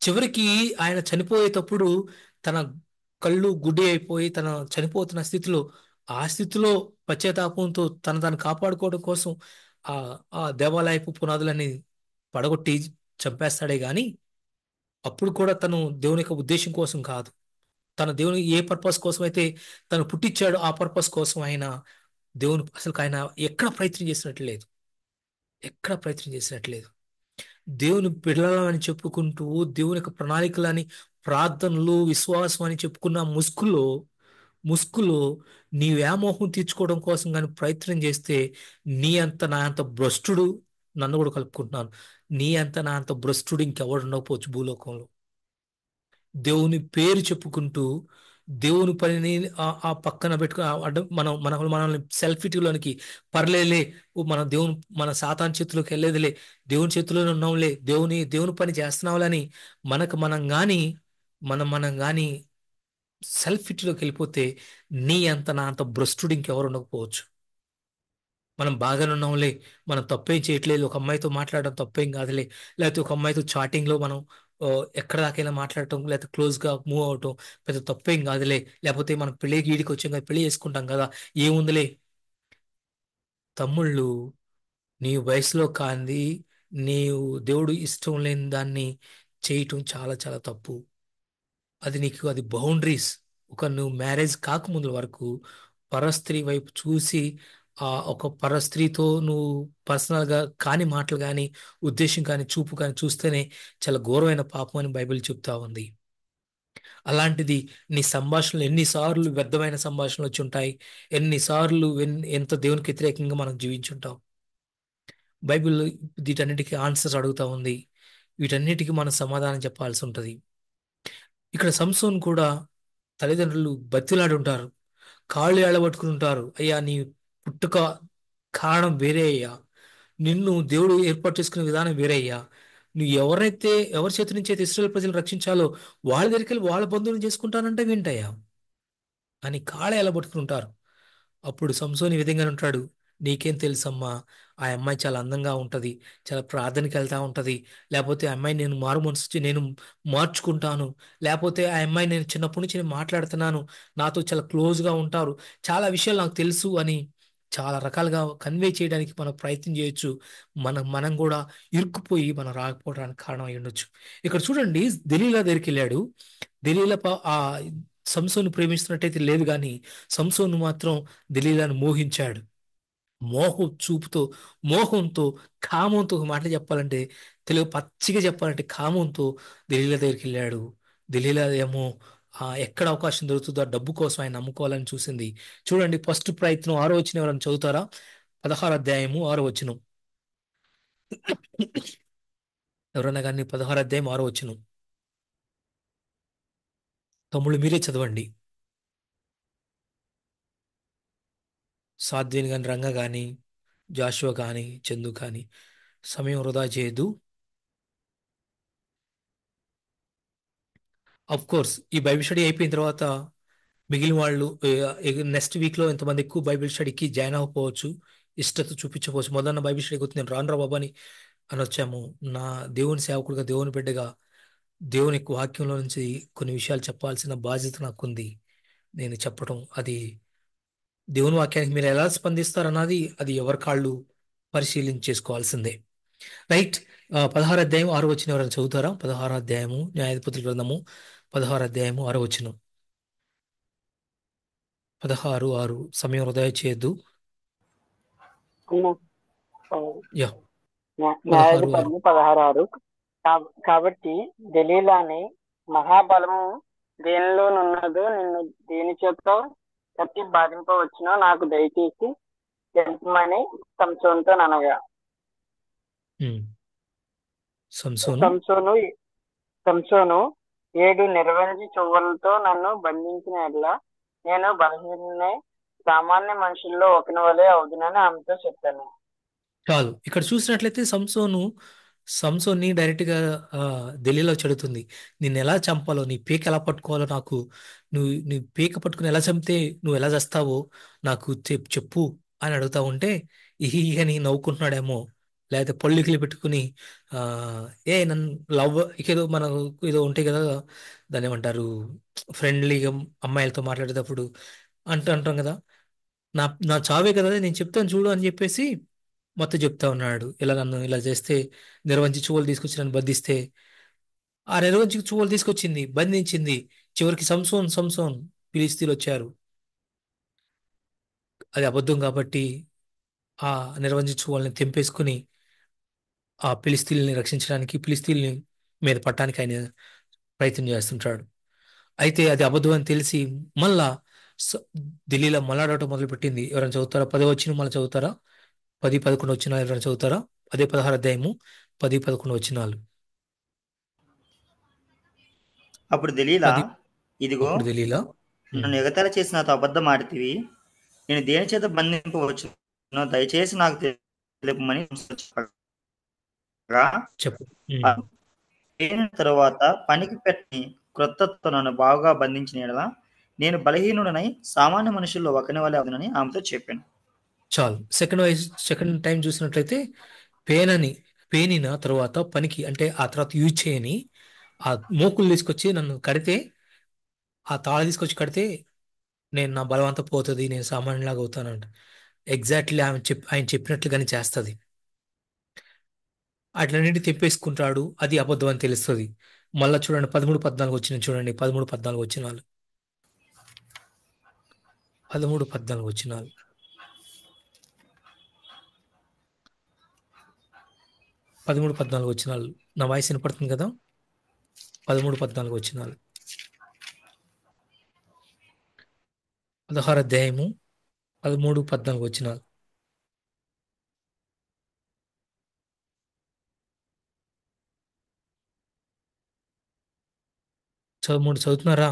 చివరికి ఆయన చనిపోయేటప్పుడు తన కళ్ళు గుడ్డి అయిపోయి తన చనిపోతున్న స్థితిలో ఆ స్థితిలో పశ్చాత్తాపంతో తను కాపాడుకోవడం కోసం ఆ ఆ దేవాలయపు పునాదులని పడగొట్టి చంపేస్తాడే గాని అప్పుడు కూడా తను దేవుని యొక్క ఉద్దేశం కోసం కాదు. తన దేవుని ఏ పర్పస్ కోసం అయితే తను పుట్టించాడో ఆ పర్పస్ కోసం ఆయన దేవుని అసలు ఆయన ఎక్కడ ప్రయత్నం చేసినట్లు లేదు. ఎక్కడ ప్రయత్నం చేసినట్లు లేదు. దేవుని బిడ్డలని చెప్పుకుంటూ దేవుని యొక్క ప్రణాళికలని ప్రార్థనలు విశ్వాసం అని చెప్పుకున్న ముసుగులో నీ వ్యామోహం తీర్చుకోవడం కోసం కానీ ప్రయత్నం చేస్తే నా అంత భ్రష్టుడు, నన్ను కూడా కలుపుకుంటున్నాను, నా అంత భ్రష్టుడు ఇంకెవడు ఉండకపోవచ్చు భూలోకంలో. దేవుని పేరు చెప్పుకుంటూ దేవుని పనిని ఆ పక్కన పెట్టుకుని మనల్ని సెల్ఫిటీలోనికి పర్లేలే, మన దేవుని మన సాతాన్ చేతిలోకి వెళ్ళేదిలే, దేవుని చేతిలోనే ఉన్నాంలే, దేవుని పని చేస్తున్నాంలని మనం గాని సెల్ఫిటీలోకి వెళ్ళిపోతే నా అంత భ్రష్టుడు ఇంకెవరు ఉండకపోవచ్చు. మనం బాగానే ఉన్నాంలే, మనం తప్పేం చేయట్లేదు, ఒక అమ్మాయితో మాట్లాడడం తప్పేం కాదులే, లేకపోతే ఒక అమ్మాయితో చాటింగ్ లో మనం ఎక్కడ దాకైనా మాట్లాడటం లేకపోతే క్లోజ్ గా మూవ్ అవటం పెద్ద తప్పేం కాదులే, లేకపోతే మనం పెళ్లికి ఈడికి వచ్చాం కదా పెళ్లి చేసుకుంటాం కదా ఏముందిలే. తమ్ముళ్ళు, నీ వయసులో కాంది నీవు దేవుడు ఇష్టం లేని దాన్ని చేయటం చాలా చాలా తప్పు. అది బౌండరీస్. నువ్వు మ్యారేజ్ కాకముందు వరకు పరస్త్రీ వైపు చూసి ఒక పరస్త్రీతో నువ్వు పర్సనల్ గా కాని మాటలు కానీ ఉద్దేశం కానీ చూపు కానీ చూస్తేనే చాలా ఘోరమైన పాపం అని బైబిల్ చెప్తా ఉంది. అలాంటిది నీ సంభాషణలు ఎన్నిసార్లు వ్యర్థమైన సంభాషణలు వచ్చి ఉంటాయి, ఎన్నిసార్లు ఎంత దేవునికి వ్యతిరేకంగా మనం జీవించుంటాం. బైబిల్ వీటన్నిటికీ ఆన్సర్స్ అడుగుతా ఉంది. వీటన్నిటికీ మనం సమాధానం చెప్పాల్సి ఉంటది. ఇక్కడ సంసోన్ కూడా తల్లిదండ్రులు బతిలాడి ఉంటారు, కాళ్ళు ఏళ్ళబట్టుకుని ఉంటారు, అయ్యా నీ పుట్టుక కారణం వేరే అయ్యా, నిన్ను దేవుడు ఏర్పాటు చేసుకునే విధానం వేరే అయ్యా, నువ్వు ఎవరి చేతి నుంచి అయితే ఇశ్రాయేలు ప్రజలు రక్షించాలో వాళ్ళ దగ్గరికి వెళ్ళి వాళ్ళ బంధువులను చేసుకుంటానంటే వింటయ్యా అని కాళ్ళ ఏళ్ళబట్టుకుని ఉంటారు. అప్పుడు సంసోని ఈ విధంగా ఉంటాడు, నీకేం తెలుసమ్మా, ఆ అమ్మాయి చాలా అందంగా ఉంటది, చాలా ప్రార్థనకి వెళ్తా ఉంటది, లేకపోతే ఆ అమ్మాయి నేను మారు మనసు నేను మార్చుకుంటాను, లేకపోతే ఆ అమ్మాయి నేను చిన్నప్పటి నుంచి నేను మాట్లాడుతున్నాను, నాతో చాలా క్లోజ్ గా ఉంటారు, చాలా విషయాలు నాకు తెలుసు అని చాలా రకాలుగా కన్వే చేయడానికి మనం ప్రయత్నం చేయొచ్చు. మనం కూడా ఇరుక్కుపోయి మనం రాకపోవడానికి కారణం అయి ఉండొచ్చు. ఇక్కడ చూడండి, దెలీలా దగ్గరికి వెళ్ళాడు. దెలీలా సంసోను ప్రేమిస్తున్నట్టయితే లేదు కానీ సంసోను మాత్రం దెలీలాను మోహించాడు. చూపుతో, మోహంతో, కామంతో, ఒక మాట చెప్పాలంటే తెలుగు పచ్చిగా చెప్పాలంటే కామంతో దెలీలా దగ్గరికి వెళ్ళాడు. దెలీలా ఏమో ఎక్కడ అవకాశం దొరుకుతుందో ఆ డబ్బు కోసం ఆయన నమ్ముకోవాలని చూసింది. చూడండి, ఫస్ట్ ప్రయత్నం 6వ వచనం ఎవరైనా చదువుతారా? 16వ అధ్యాయము 6వ వచనం. ఎవరన్నా కానీ 16వ అధ్యాయం 6వ వచనం. తమ్ముళ్ళు మీరే చదవండి. సాధ్విని కానీ, రంగ కానీ, జాషువా కానీ, చందు కానీ సమయం వృధా చేయదు. అఫ్ కోర్స్ ఈ బైబిల్ స్టడీ అయిపోయిన తర్వాత మిగిలిన వాళ్ళు నెక్స్ట్ వీక్లో ఎంతమంది ఎక్కువ బైబిల్ స్టడీకి జాయిన్ అవ్వకపోవచ్చు, ఇష్టత చూపించకపోవచ్చు. మొదన్న బైబిల్ స్టడీకి వచ్చి నేను రాను రా బాబా అని వచ్చాము. నా దేవుని సేవకుడిగా, దేవుని బిడ్డగా దేవుని యొక్క వాక్యంలో నుంచి కొన్ని విషయాలు చెప్పాల్సిన బాధ్యత నాకుంది. నేను చెప్పటం అది దేవుని వాక్యానికి మీరు ఎలా స్పందిస్తారన్నది అది ఎవరి కాళ్ళు పరిశీలించి చేసుకోవాల్సిందే. రైట్. 16 అధ్యాయం 6 వచనం ఎవరైనా చదువుతారా? 16 అధ్యాయము న్యాయాధిపతుల గ్రంథము 16 అధ్యాయము 6 వచనం. 16:6 సమయం వృధా చేయొద్దు. యా. 16:6. న్యాయాధిపతులు 16:6. కాబట్టి దెలీలాని మహాబలము దేనిలోనున్నదో నిన్ను దేని చేత కట్టి బాధింపవచ్చునో నాకు దయచేసి తెలుపమని సంసోనుతో అనగా, సంసోను సంసోను 7 నిర్వంజి చువ్వలతో నన్ను బంధించిన ఎడల నేను బలహీననే, సామాన్య మనుషుల్లో ఒకని వలె అవుదునని ఆమెతో చెప్పాను. చాలు. ఇక్కడ చూసినట్లయితే సంసోన్ని డైరెక్ట్ గా ఢిల్లీలో చెడుతుంది. నిన్ను ఎలా చంపాలో, నీ పీక ఎలా పట్టుకోవాలో నాకు, నీ పీక పట్టుకుని ఎలా చంపితే నువ్వు ఎలా చేస్తావో నాకు చెప్పు అని అడుగుతా ఉంటే అని నవ్వుకుంటున్నాడేమో, లేకపోతే పళ్ళుకిలి పెట్టుకుని ఆ నన్ను లవ్ ఏదో మన ఏదో ఉంటాయి కదా, దాన్ని ఏమంటారు, ఫ్రెండ్లీగా అమ్మాయిలతో మాట్లాడేటప్పుడు అంటాం కదా, నా నా చావే కదా నేను చెప్తాను చూడు అని చెప్పేసి మొత్తం చెప్తా ఉన్నాడు. ఇలా నన్ను ఇలా చేస్తే, నిర్వంచి చువ్వలు తీసుకొచ్చి నన్ను బంధిస్తే, ఆ నిర్వంచి చువ్వలు తీసుకొచ్చింది, బంధించింది. చివరికి సంసోన్ ఫిలిస్తీన్లు వచ్చారు. అది అబద్ధం కాబట్టి ఆ నిర్వంచి చువ్వల్ని తెంపేసుకుని ఆ ఫిలిస్తీన్లని రక్షించడానికి, ఫిలిస్తీన్ని మీద పట్టడానికి ఆయన ప్రయత్నం చేస్తుంటాడు. అయితే అది అబద్ధం అని తెలిసి మళ్ళా స- ఢిల్లీలో మళ్ళాడటం మొదలుపెట్టింది. ఎవరైనా చదువుతారా? 10 వచ్చిన మళ్ళీ చదువుతారా? 10, 11 వచ్చినాలు ఎవరైనా చదువుతారా? అదే 16 అధ్యాయము 10, 11 వచ్చినాలు. అప్పుడు దెలీలా, 10. ఇదిగో అప్పుడు తెలియలా. నన్ను ఎగతాళి చేసి నాతో అబద్ధం ఆడితివి. నేను దేని చేత బంధింపవచ్చునో దయచేసి నాకు తెలుపమని చెప్పగా, చెప్పు. అయిన తరువాత పనికి పెట్టని క్రొత్తతో నన్ను బాగా బంధించిన యెడల నేను బలహీనుడనై సామాన్య మనుషుల్లో ఒకని వలె అవునని ఆమెతో చెప్పాను. చాలు. సెకండ్ టైం చూసినట్లయితే పేనిన తర్వాత పనికి, అంటే ఆ తర్వాత యూజ్ చేయని ఆ మోకులు తీసుకొచ్చి నన్ను కడితే, ఆ తాళ తీసుకొచ్చి కడితే నేను నా బలవంతం పోతుంది, నేను సామాన్యులాగా అవుతానంట. ఎగ్జాక్ట్లీ ఆయన చెప్పినట్లుగానే చేస్తుంది. అట్లన్నింటి తెప్పేసుకుంటాడు. అది అబద్ధం అని తెలుస్తుంది. మళ్ళా చూడండి 13, 14 వచ్చిన చూడండి. 13, 14 వచ్చినాలు. 13, 14 వచ్చినాలు. 13, 14 వచ్చినాలు. నా వాయిస్ వినపడుతుంది కదా? 13, 14 వచ్చినాలు. 16 అధ్యాయము 13, 14 వచ్చినాలు. చదువుతున్నారా?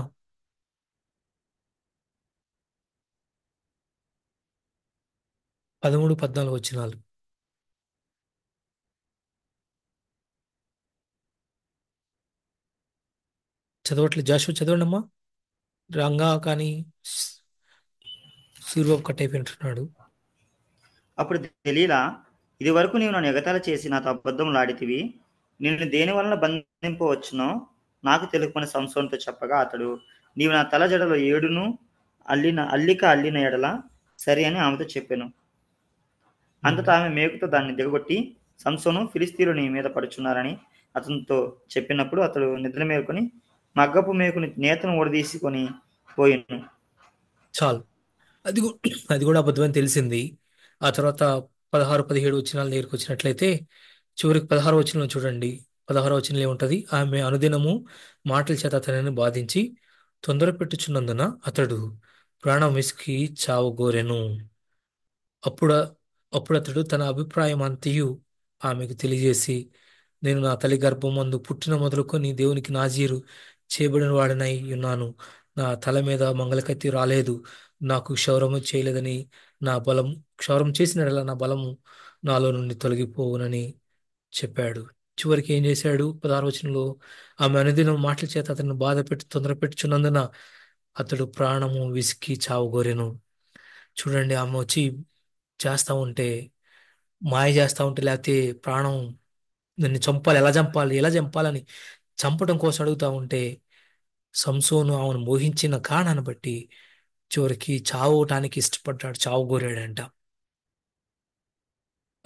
13, 14 వచ్చినాలు. చదవట్లేదు. జాషువా చదవండి అమ్మా. రంగా కానీ సూర్యబాబు కట్ అయిపోయినట్టున్నాడు. అప్పుడు దెలీలా, ఇది వరకు నీవు నన్ను ఎగతాళి చేసి నాతో అబద్ధములాడితివి. నిన్ను దేని వలన బంధింపవచ్చునో నాకు తెలుపమని సంసోనుతో చెప్పగా, అతడు నీవు నా తల జడలో 7 అల్లిన ఎడల సరి అని ఆమెతో చెప్పాను. అంతటా ఆమె మేకుతో దాన్ని దిగగొట్టి, సంసోను ఫిలిస్తీయులు నీ మీద పడుచున్నారని అతనితో చెప్పినప్పుడు అతడు నిద్ర మేల్కొని మగ్గపు మేకుని నేతను ఊడదీసుకొని పోయిను. చాలు. అది కూడా అబద్ధమని తెలిసింది. ఆ తర్వాత 16, 17 వచనాలు దగ్గరికి వచ్చినట్లయితే చివరికి 16 వచనం చూడండి. 16 వచనంలో ఏముంటది? ఆమె అనుదినము మాటల చేత అతనిని బాధించి తొందర పెట్టుచున్నందున అతడు ప్రాణం విసికి చావగోరెను. అప్పుడు అప్పుడు అతడు తన అభిప్రాయం అంతయు ఆమెకు తెలియజేసి, నేను నా తల్లి గర్భమందు పుట్టిన మొదలుకొని దేవునికి నాజీరు చేయబడిన వాడినై ఉన్నాను. నా తల మీద మంగళకత్తి రాలేదు. నాకు క్షౌరము చేయలేదని నా బలం క్షౌరం చేసినట్లా నా బలము నాలో నుండి తొలగిపోవునని చెప్పాడు. చివరికి ఏం చేశాడు? 16 వచనంలో ఆమె అనుదినం మాటల చేత అతన్ని బాధ పెట్టి తొందర పెట్టుచున్నందున అతడు ప్రాణము విసికి చావుగోరెను. చూడండి, ఆమె వచ్చి చేస్తా ఉంటే, మాయ చేస్తా ఉంటే, లేకపోతే ప్రాణం నన్ను చంపాలి, ఎలా చంపాలని చంపడం కోసం అడుగుతా ఉంటే, సంసోను ఆమెను మోహించిన కారణాన్ని బట్టి చివరికి చావటానికి ఇష్టపడ్డాడు, చావు కోరాడంట.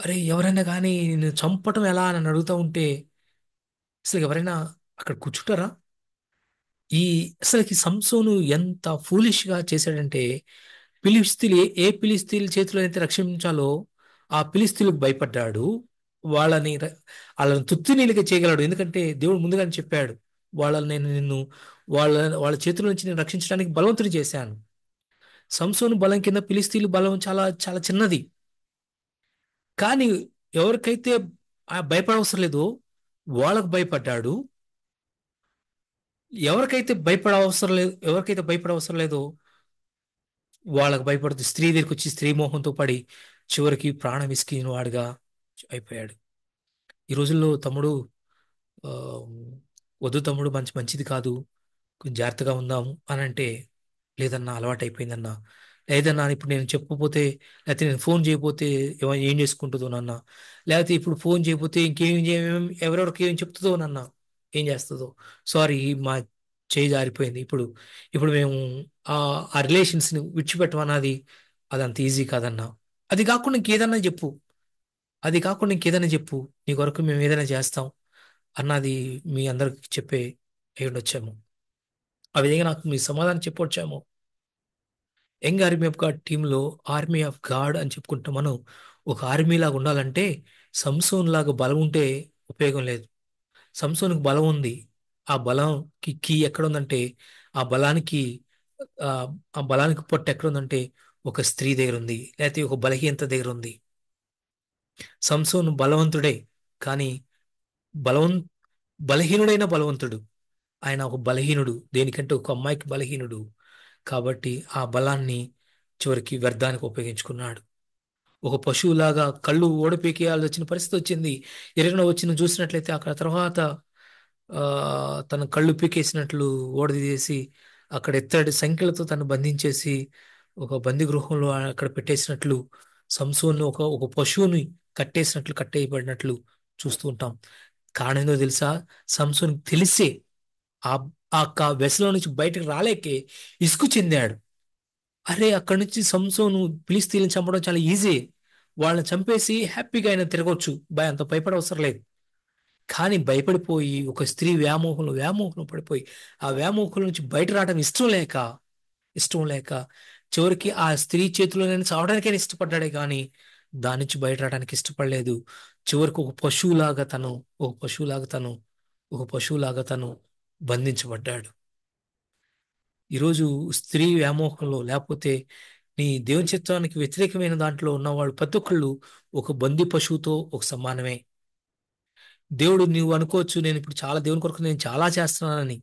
అరే, ఎవరైనా కానీ నిన్ను చంపటం ఎలా అని అడుగుతా ఉంటే అసలు ఎవరైనా అక్కడ కూర్చుంటారా? ఈ అసలుకి సంసోను ఎంత ఫూలిష్ గా చేశాడంటే, ఫిలిస్తీన్లు ఏ ఫిలిస్తీన్ల చేతిలో అయితే రక్షించాలో ఆ ఫిలిస్తీన్లకు భయపడ్డాడు. వాళ్ళని ర- వాళ్ళని తుత్తునీలుగా చేయగలడు. ఎందుకంటే దేవుడు ముందుగానే చెప్పాడు, వాళ్ళని నేను నిన్ను వాళ్ళ వాళ్ళ చేతుల నుంచి నేను రక్షించడానికి బలవంతుని చేశాను. సంసోను బలం కింద ఫిలిస్తీన్ల బలం చాలా చాలా చిన్నది. కానీ ఎవరికైతే ఆ భయపడవసరం లేదో వాళ్ళకు భయపడ్డాడు. ఎవరికైతే భయపడవసరం లేదో వాళ్ళకు భయపడుతూ స్త్రీ దగ్గరికి వచ్చి స్త్రీ మోహంతో పడి చివరికి ప్రాణం విసికిన వాడుగా అయిపోయాడు. ఈ రోజుల్లో తమ్ముడు, ఆ, వద్దు తమ్ముడు, మంచిది కాదు, కొంచెం జాగ్రత్తగా ఉందాము అని అంటే, లేదన్నా అలవాటు అయిపోయిందన్నా, లేదన్నా ఇప్పుడు నేను చెప్పకపోతే, లేకపోతే నేను ఫోన్ చేయకపోతే ఏం చేసుకుంటుందో నాన్న, లేకపోతే ఇప్పుడు ఫోన్ చేయకపోతే ఎవరెవరికి ఏం చెప్తుందో నాన్న, ఏం చేస్తుందో, సారీ మా చేయి జారిపోయింది, ఇప్పుడు మేము ఆ ఆ రిలేషన్స్ని విడిచిపెట్టమన్నది అది అంత ఈజీ కాదన్నా. అది కాకుండా ఇంకేదన్నా చెప్పు, నీ కొరకు మేము ఏదైనా చేస్తాం అన్నది మీ అందరికి చెప్పే అయి ఉండొచ్చేమో. ఆ విధంగా నాకు మీ సమాధానం చెప్పొచ్చామో. యంగ్ ఆర్మీ ఆఫ్ గాడ్ టీంలో ఆర్మీ ఆఫ్ గాడ్ అని చెప్పుకుంటాం మనం. ఒక ఆర్మీ లాగా ఉండాలంటే సంసోన్ లాగా బలం ఉంటే ఉపయోగం లేదు. సంసోన్కి బలం ఉంది. ఆ బలంకి కీ ఎక్కడ ఉందంటే, ఆ బలానికి ఆ ఆ బలానికి పొట్ట ఎక్కడ ఉందంటే ఒక స్త్రీ దగ్గర ఉంది, లేకపోతే ఒక బలహీనత దగ్గర ఉంది. సంసోన్ బలవంతుడే, కానీ బలవం బలహీనుడైన బలవంతుడు. ఆయన ఒక బలహీనుడు, దేనికంటే ఒక అమ్మాయికి బలహీనుడు. కాబట్టి ఆ బలాన్ని చివరికి వ్యర్థానికి ఉపయోగించుకున్నాడు. ఒక పశువులాగా కళ్ళు ఓడిపీకేయాల్సి వచ్చిన పరిస్థితి వచ్చింది. ఎరగన వచ్చిన చూసినట్లయితే అక్కడ తర్వాత ఆ తన కళ్ళు పీకేసినట్లు ఓడదీసి అక్కడ ఎత్తడి సంఖ్యలతో తను బంధించేసి ఒక బందీ గృహంలో అక్కడ పెట్టేసినట్లు, సంసోను ఒక పశువుని కట్టేయబడినట్లు చూస్తూ ఉంటాం. కారణం ఏందో తెలుసా? సంసోన్ తెలిసే ఆ వెసలో నుంచి బయటకు రాలేకే ఇసుకు చెందాడు. అరే, అక్కడి నుంచి సంసోను ఫిలిస్తీన్లను చంపడం చాలా ఈజీ, వాళ్ళని చంపేసి హ్యాపీగా ఆయన తిరగొచ్చు, అంత భయపడవసరం లేదు. కానీ భయపడిపోయి ఒక స్త్రీ వ్యామోహంలో పడిపోయి ఆ వ్యామోహం నుంచి బయట రావడం ఇష్టం లేక చివరికి ఆ స్త్రీ చేతిలో నేను చావడానికైనా ఇష్టపడ్డాడే కానీ దాని నుంచి బయట రావడానికి ఇష్టపడలేదు. చివరికి ఒక పశువులాగా తను బంధించబడ్డాడు. ఈరోజు స్త్రీ వ్యామోహంలో లేకపోతే నీ దేవుని చిత్తానికి వ్యతిరేకమైన దాంట్లో ఉన్నవాళ్ళు ప్రతి ఒక్కళ్ళు ఒక బందీ పశువుతో ఒక సమానమే. దేవుడు, నువ్వు అనుకోవచ్చు నేను ఇప్పుడు చాలా దేవుని కొరకు నేను చాలా చేస్తున్నానని.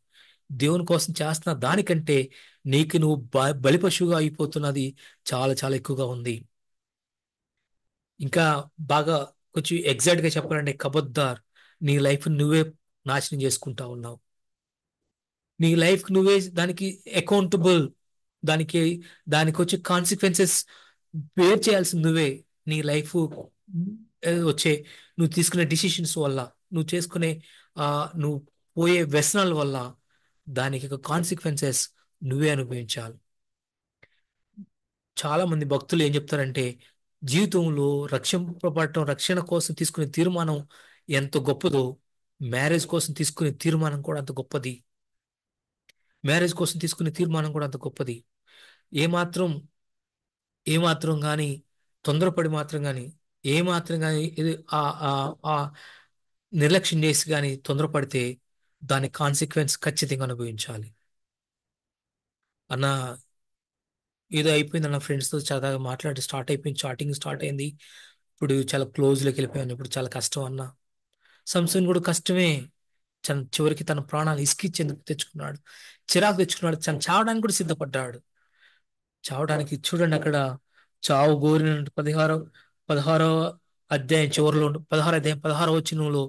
దేవుని కోసం చేస్తున్న దానికంటే నీకు నువ్వు బలి పశువుగా అయిపోతున్నది చాలా చాలా ఎక్కువగా ఉంది. ఇంకా బాగా కొంచెం ఎగ్జాక్ట్ గా చెప్పాలంటే, కబద్దార్, నీ లైఫ్ నువ్వే నాశనం చేసుకుంటా ఉన్నావు. నీ లైఫ్ నువ్వే దానికి అకౌంటబుల్. దానికి దానికి వచ్చే కాన్సిక్వెన్సెస్ బేర్ చేయాల్సింది నువ్వే. నీ లైఫ్ వచ్చే నువ్వు తీసుకునే డిసిషన్స్ వల్ల, నువ్వు చేసుకునే ఆ నువ్వు పోయే వ్యసనాల వల్ల దానికి కాన్సిక్వెన్సెస్ నువ్వే అనుభవించాలి. చాలా మంది భక్తులు ఏం చెప్తారంటే, జీవితంలో రక్షణ కోసం తీసుకునే తీర్మానం ఎంత గొప్పదో, మ్యారేజ్ కోసం తీసుకునే తీర్మానం కూడా అంత గొప్పది. ఏమాత్రం ఏమాత్రం కానీ తొందరపడి మాత్రం కానీ ఏమాత్రం కానీ ఇది ఆ ఆ ఆ నిర్లక్ష్యం చేసి కానీ తొందరపడితే దాని కాన్సిక్వెన్స్ ఖచ్చితంగా అనుభవించాలి. అన్న, ఏదో అయిపోయింది అన్న, ఫ్రెండ్స్తో చాలా మాట్లాడి స్టార్టింగ్ స్టార్ట్ అయింది, ఇప్పుడు చాలా క్లోజ్లోకి వెళ్ళిపోయాను, ఇప్పుడు చాలా కష్టం అన్న. సంసోన్ కూడా కష్టమే. చివరికి తన ప్రాణాలు ఇసుకిచ్చేందుకు తెచ్చుకున్నాడు, చిరాకు తెచ్చుకున్నాడు, తను చావడానికి కూడా సిద్ధపడ్డాడు. చావడానికి చూడండి అక్కడ చావు గోరిన 16వ అధ్యాయం చివరిలో 16వ అధ్యాయం 16వ వచనంలో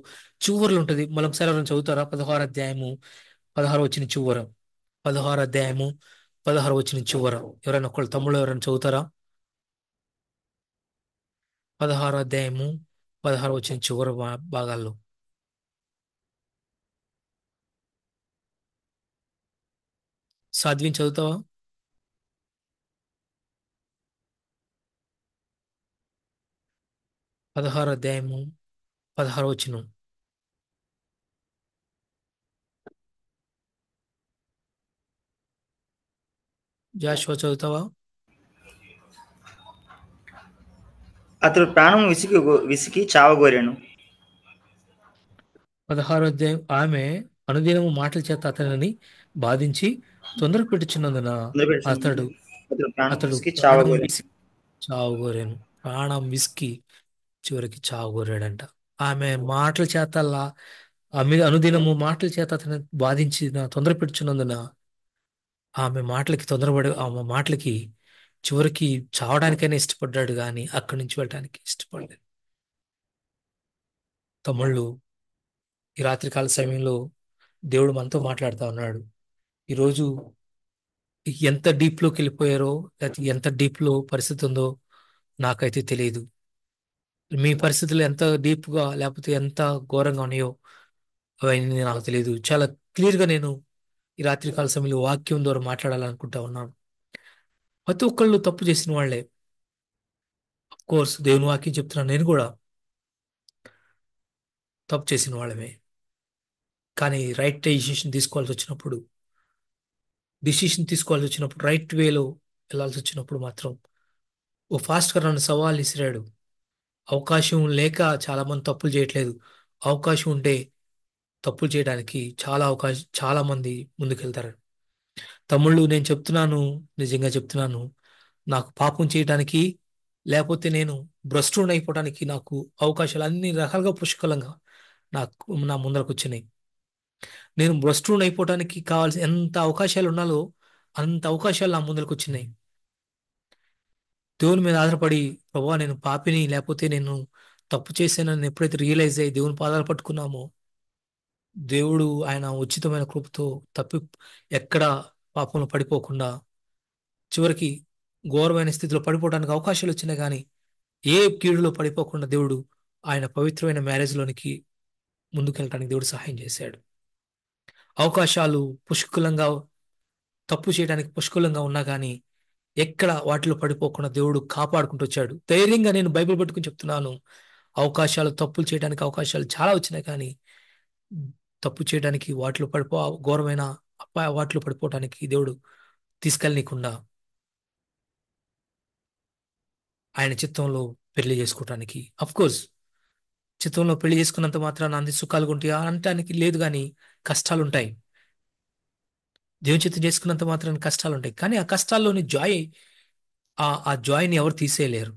చివరిలో ఉంటది. మళ్ళొకసారి ఎవరైనా చదువుతారా? 16వ అధ్యాయము 16 ఎవరైనా ఒకళ్ళు తమ్ముళ్ళు ఎవరైనా చదువుతారా? 16వ అధ్యాయము 16 చివరి భాగాల్లో సాధ్విని చదువుతావా? పదహారు అధ్యాయము 16 జాషువా చదువుతావా? అతడు ప్రాణం విసికి చావగోరాను. 16 ఆమె అనుదినము మాటల చేత అతనిని బాధించి తొందర పెట్టుచున్నందున అతడు ప్రాణం అతడు విసికి ప్రాణం చావగోరాను. విసికి చావుగోరాను. ప్రాణం విసికి చివరికి చావుగోరాడంట. ఆమె మాటల చేత అనుదినము మాటల చేత అతని బాధించిన తొందర పెట్టుచున్నందున ఆమె మాటలకి చివరికి చావడానికైనా ఇష్టపడ్డాడు, కానీ అక్కడి నుంచి వెళ్ళడానికి ఇష్టపడలేదు. తమ్ముళ్ళు, ఈ రాత్రికాల సమయంలో దేవుడు మనతో మాట్లాడుతా ఉన్నాడు. ఈరోజు ఎంత డీప్ లోకి వెళ్ళిపోయారో, లేకపోతే ఎంత డీప్ లో పరిస్థితి ఉందో నాకైతే తెలియదు. మీ పరిస్థితులు ఎంత డీప్ గా లేకపోతే ఎంత ఘోరంగా ఉన్నాయో అవన్నీ నాకు తెలియదు. చాలా క్లియర్ గా నేను ఈ రాత్రికాల సమయంలో వాక్యం ద్వారా మాట్లాడాలనుకుంటా ఉన్నాను. ప్రతి ఒక్కళ్ళు తప్పు చేసిన వాళ్లే. కోర్స్ దేవుని వాక్యం చెప్తున్నాను, నేను కూడా తప్పు చేసిన వాళ్ళమే. కానీ డిసిషన్ తీసుకోవాల్సి వచ్చినప్పుడు రైట్ వేలో వెళ్ళాల్సి వచ్చినప్పుడు మాత్రం ఓ ఫాస్ట్ గా నన్ను సవాల్ విసిరాడు. అవకాశం లేక చాలా మంది తప్పులు చేయట్లేదు. అవకాశం ఉంటే తప్పులు చేయడానికి చాలా మంది ముందుకెళ్తారు. తమ్ముళ్ళు, నేను చెప్తున్నాను, నిజంగా చెప్తున్నాను, నాకు పాపం చేయడానికి లేకపోతే నేను భ్రష్టుని అయిపోవడానికి నాకు అవకాశాలు అన్ని రకాలుగా పుష్కలంగా నా ముందరకు వచ్చినాయి. నేను భ్రష్టుని అయిపోవడానికి కావాల్సిన ఎంత అవకాశాలు ఉన్నాలో అంత అవకాశాలు నా ముందరకు వచ్చినాయి. దేవుని మీద ఆధారపడి, ప్రభా నేను పాపిని, లేకపోతే నేను తప్పు చేశానని ఎప్పుడైతే రియలైజ్ అయ్యి దేవుని పాదాలు పట్టుకున్నామో, దేవుడు ఆయన ఉచితమైన కృపతో ఎక్కడ పాపంలో పడిపోకుండా చివరికి ఘోరమైన స్థితిలో పడిపోవడానికి అవకాశాలు వచ్చినాయి, కానీ ఏ కీడులో పడిపోకుండా దేవుడు ఆయన పవిత్రమైన మ్యారేజ్లోనికి ముందుకెళ్ళడానికి దేవుడు సహాయం చేశాడు. అవకాశాలు తప్పు చేయడానికి పుష్కలంగా ఉన్నా కానీ ఎక్కడ వాటిలో పడిపోకుండా దేవుడు కాపాడుకుంటూ వచ్చాడు. ధైర్యంగా నేను బైబిల్ పట్టుకుని చెప్తున్నాను, తప్పులు చేయడానికి అవకాశాలు చాలా వచ్చినాయి, కానీ తప్పు చేయడానికి ఘోరమైన వాటిలో పడిపోవడానికి దేవుడు తీసుకెళ్ళనీయకుండా ఆయన చిత్తంలో పెళ్లి చేసుకోవటానికి, కోర్స్ చిత్తంలో పెళ్లి చేసుకున్నంత మాత్రాన అన్ని సుఖాలు ఉంటాయా అనటానికి లేదు, కానీ కష్టాలు ఉంటాయి. దేవుని చిత్తం చేసుకున్నంత మాత్రాన కష్టాలు ఉంటాయి, కానీ ఆ కష్టాల్లోని ఆ జాయ్ని ఎవరు తీసేయలేరు.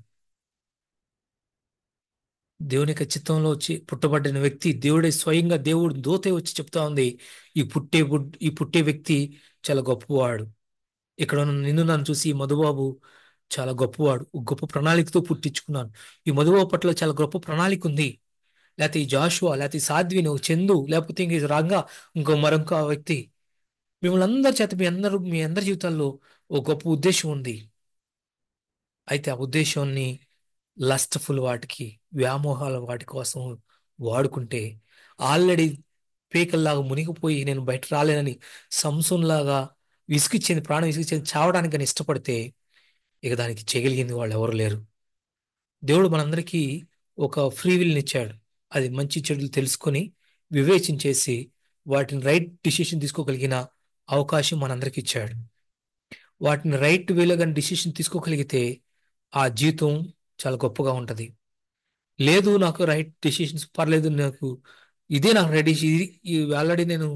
దేవుని యొక్క చిత్తంలో వచ్చి పుట్టబడిన వ్యక్తి దేవుడే స్వయంగా దేవుడు దూతే వచ్చి చెప్తా ఉంది, ఈ పుట్టే వ్యక్తి చాలా గొప్పవాడు. ఇక్కడ నన్ను చూసి ఈ మధుబాబు చాలా గొప్పవాడు, గొప్ప ప్రణాళికతో పుట్టించుకున్నాను. ఈ మధుబాబు పట్ల చాలా గొప్ప ప్రణాళిక ఉంది. లేకపోతే ఈ జాషువా, లేకపోతే ఈ సాధ్విని, చందు, లేకపోతే ఇంక రంగా, మరొక వ్యక్తి, మిమ్మల్ని అందరి చేత మీ అందరి జీవితాల్లో ఓ గొప్ప ఉద్దేశం ఉంది. అయితే ఆ ఉద్దేశాన్ని లస్ట్ఫుల్ వాటికి, వ్యామోహాల వాటి కోసం వాడుకుంటే, ఆల్రెడీ పేకల్లాగా మునిగిపోయి నేను బయట రాలేనని సంసోన్ లాగా ప్రాణం విసిగిచ్చింది చావడానికి కానీ ఇష్టపడితే ఇక దానికి చేయగలిగింది వాళ్ళు ఎవరు లేరు. దేవుడు మనందరికీ ఒక ఫ్రీ విల్ని ఇచ్చాడు. అది మంచి చెడులు తెలుసుకొని వివేచించేసి వాటిని రైట్ డిసిషన్ తీసుకోగలిగిన అవకాశం మనందరికి ఇచ్చాడు. వాటిని రైట్ వేలో కానీ డిసిషన్ తీసుకోగలిగితే ఆ జీవితం చాలా గొప్పగా ఉంటది. లేదు నాకు రైట్ డిసిషన్స్ పర్లేదు, నాకు ఇదే నాకు రైట్ ఆల్రెడీ నేను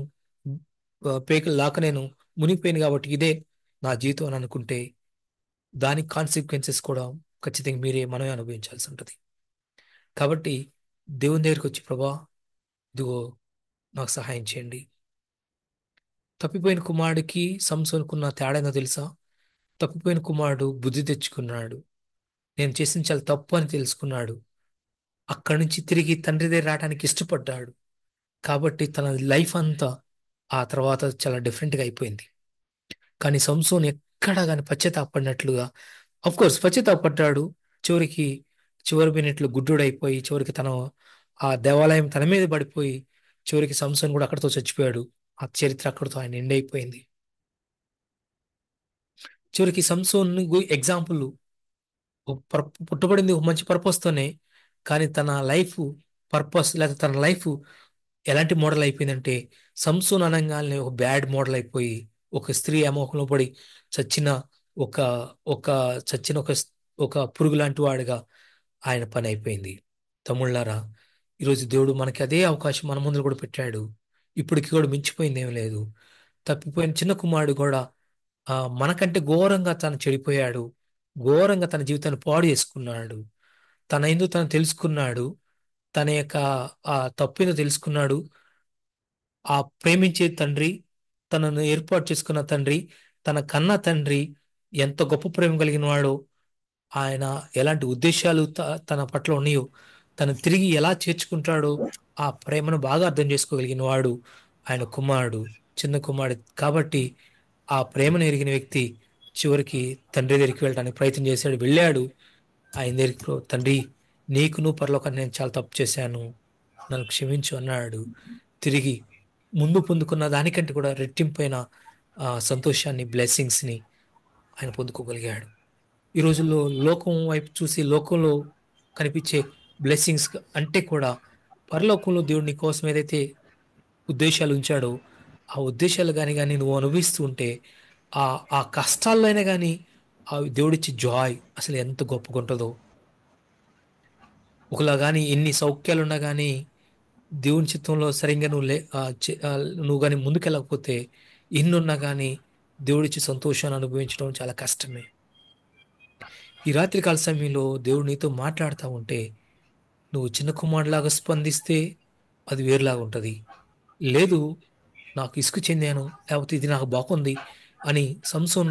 పేకలు లాక నేను మునిగిపోయాను కాబట్టి ఇదే నా జీవితం అని అనుకుంటే దానికి కాన్సిక్వెన్సెస్ కూడా ఖచ్చితంగా మనమే అనుభవించాల్సి ఉంటుంది. కాబట్టి దేవుని దగ్గరికి వచ్చి, ప్రభా ఇదిగో నాకు సహాయం చేయండి. తప్పిపోయిన కుమారుడికి సంసోనుకున్న తేడా ఏందో తెలుసా? తప్పిపోయిన కుమారుడు బుద్ధి తెచ్చుకున్నాడు. నేను చేసింది చాలా తప్పు అని తెలుసుకున్నాడు. అక్కడి నుంచి తిరిగి తండ్రి దగ్గర రావడానికి ఇష్టపడ్డాడు. కాబట్టి తన లైఫ్ అంతా ఆ తర్వాత చాలా డిఫరెంట్గా అయిపోయింది. కానీ సంసోన్ ఎక్కడా కానీ పశ్చాత్తాపడినట్లుగా, అఫ్ కోర్స్ పశ్చాత్తాపడ్డాడు. చివరికి చివరి మినిట్లో గుడ్డుడైపోయి చివరికి తన ఆ దేవాలయం తన మీద పడిపోయి చివరికి సంసోన్ కూడా అక్కడితో చచ్చిపోయాడు. ఆ చరిత్ర అక్కడితో ఆయన ఎండ్ అయిపోయింది. చివరికి సంసోన్ ఎగ్జాంపుల్ పుట్టబడింది ఒక మంచి పర్పస్ తోనే. కానీ తన లైఫ్ పర్పస్ లేదా తన లైఫ్ ఎలాంటి మోడల్ అయిపోయిందంటే సంసోన్ అనగానే ఒక బ్యాడ్ మోడల్ అయిపోయి ఒక స్త్రీ అమోహంలో పడి చచ్చిన ఒక ఒక చచ్చిన ఒక పురుగు లాంటి వాడిగా ఆయన పని అయిపోయింది. తమ్ముళ్ళారా, ఈరోజు దేవుడు మనకి అదే అవకాశం మన ముందు కూడా పెట్టాడు. ఇప్పటికి కూడా మించిపోయింది ఏం లేదు. తప్పిపోయిన చిన్న కుమారుడు కూడా మనకంటే ఘోరంగా తను చెడిపోయాడు. ఘోరంగా తన జీవితాన్ని పాడు చేసుకున్నాడు. తన ఎందుకు తను తెలుసుకున్నాడు. తన యొక్క ఆ తప్పేందో తెలుసుకున్నాడు. ఆ ప్రేమించే తండ్రి, తనను ఏర్పాటు చేసుకున్న తండ్రి, తన కన్న తండ్రి ఎంత గొప్ప ప్రేమ కలిగిన వాడో, ఆయన ఎలాంటి ఉద్దేశాలు తన పట్ల ఉన్నాయో, తను తిరిగి ఎలా చేర్చుకుంటాడో ఆ ప్రేమను బాగా అర్థం చేసుకోగలిగిన వాడు ఆయన కుమారుడు, చిన్న కుమారుడు. కాబట్టి ఆ ప్రేమను ఎరిగిన వ్యక్తి చివరికి తండ్రి దగ్గరికి వెళ్ళడానికి ప్రయత్నం చేశాడు. వెళ్ళాడు ఆయన దగ్గరికి. తండ్రి, నీకును పరలోకాన్ని నేను చాలా తప్పు చేశాను, నన్ను క్షమించు అన్నాడు. తిరిగి ముందు పొందుకున్న దానికంటే కూడా రెట్టింపైన సంతోషాన్ని, బ్లెస్సింగ్స్ని ఆయన పొందుకోగలిగాడు. ఈ రోజుల్లో లోకం వైపు చూసి లోకంలో కనిపించే బ్లెస్సింగ్స్ అంటే కూడా పరలోకంలో దేవుడు నీ కోసం ఏదైతే ఉద్దేశాలు ఉంచాడో ఆ ఉద్దేశాలు కానీ నువ్వు అనుభవిస్తూ ఉంటే ఆ ఆ కష్టాల్లో అయినా కానీ ఆ దేవుడిచ్చే జాయ్ అసలు ఎంత గొప్పగా ఉంటుందో. ఒకలా కానీ ఎన్ని సౌఖ్యాలున్నా కానీ దేవుని చిత్తంలో సరిగ్గా నువ్వు కానీ ముందుకెళ్ళకపోతే ఎన్నున్నా కానీ దేవుడిచ్చే సంతోషాన్ని అనుభవించడం చాలా కష్టమే. ఈ రాత్రికాల సమయంలో దేవుడు నీతో మాట్లాడుతూ ఉంటే నువ్వు చిన్న కుమారులాగా స్పందిస్తే అది వేరులాగా ఉంటుంది. లేదు, నాకు ఇసుకు చెందాను, లేకపోతే ఇది నాకు బాగుంది అని సంసోన్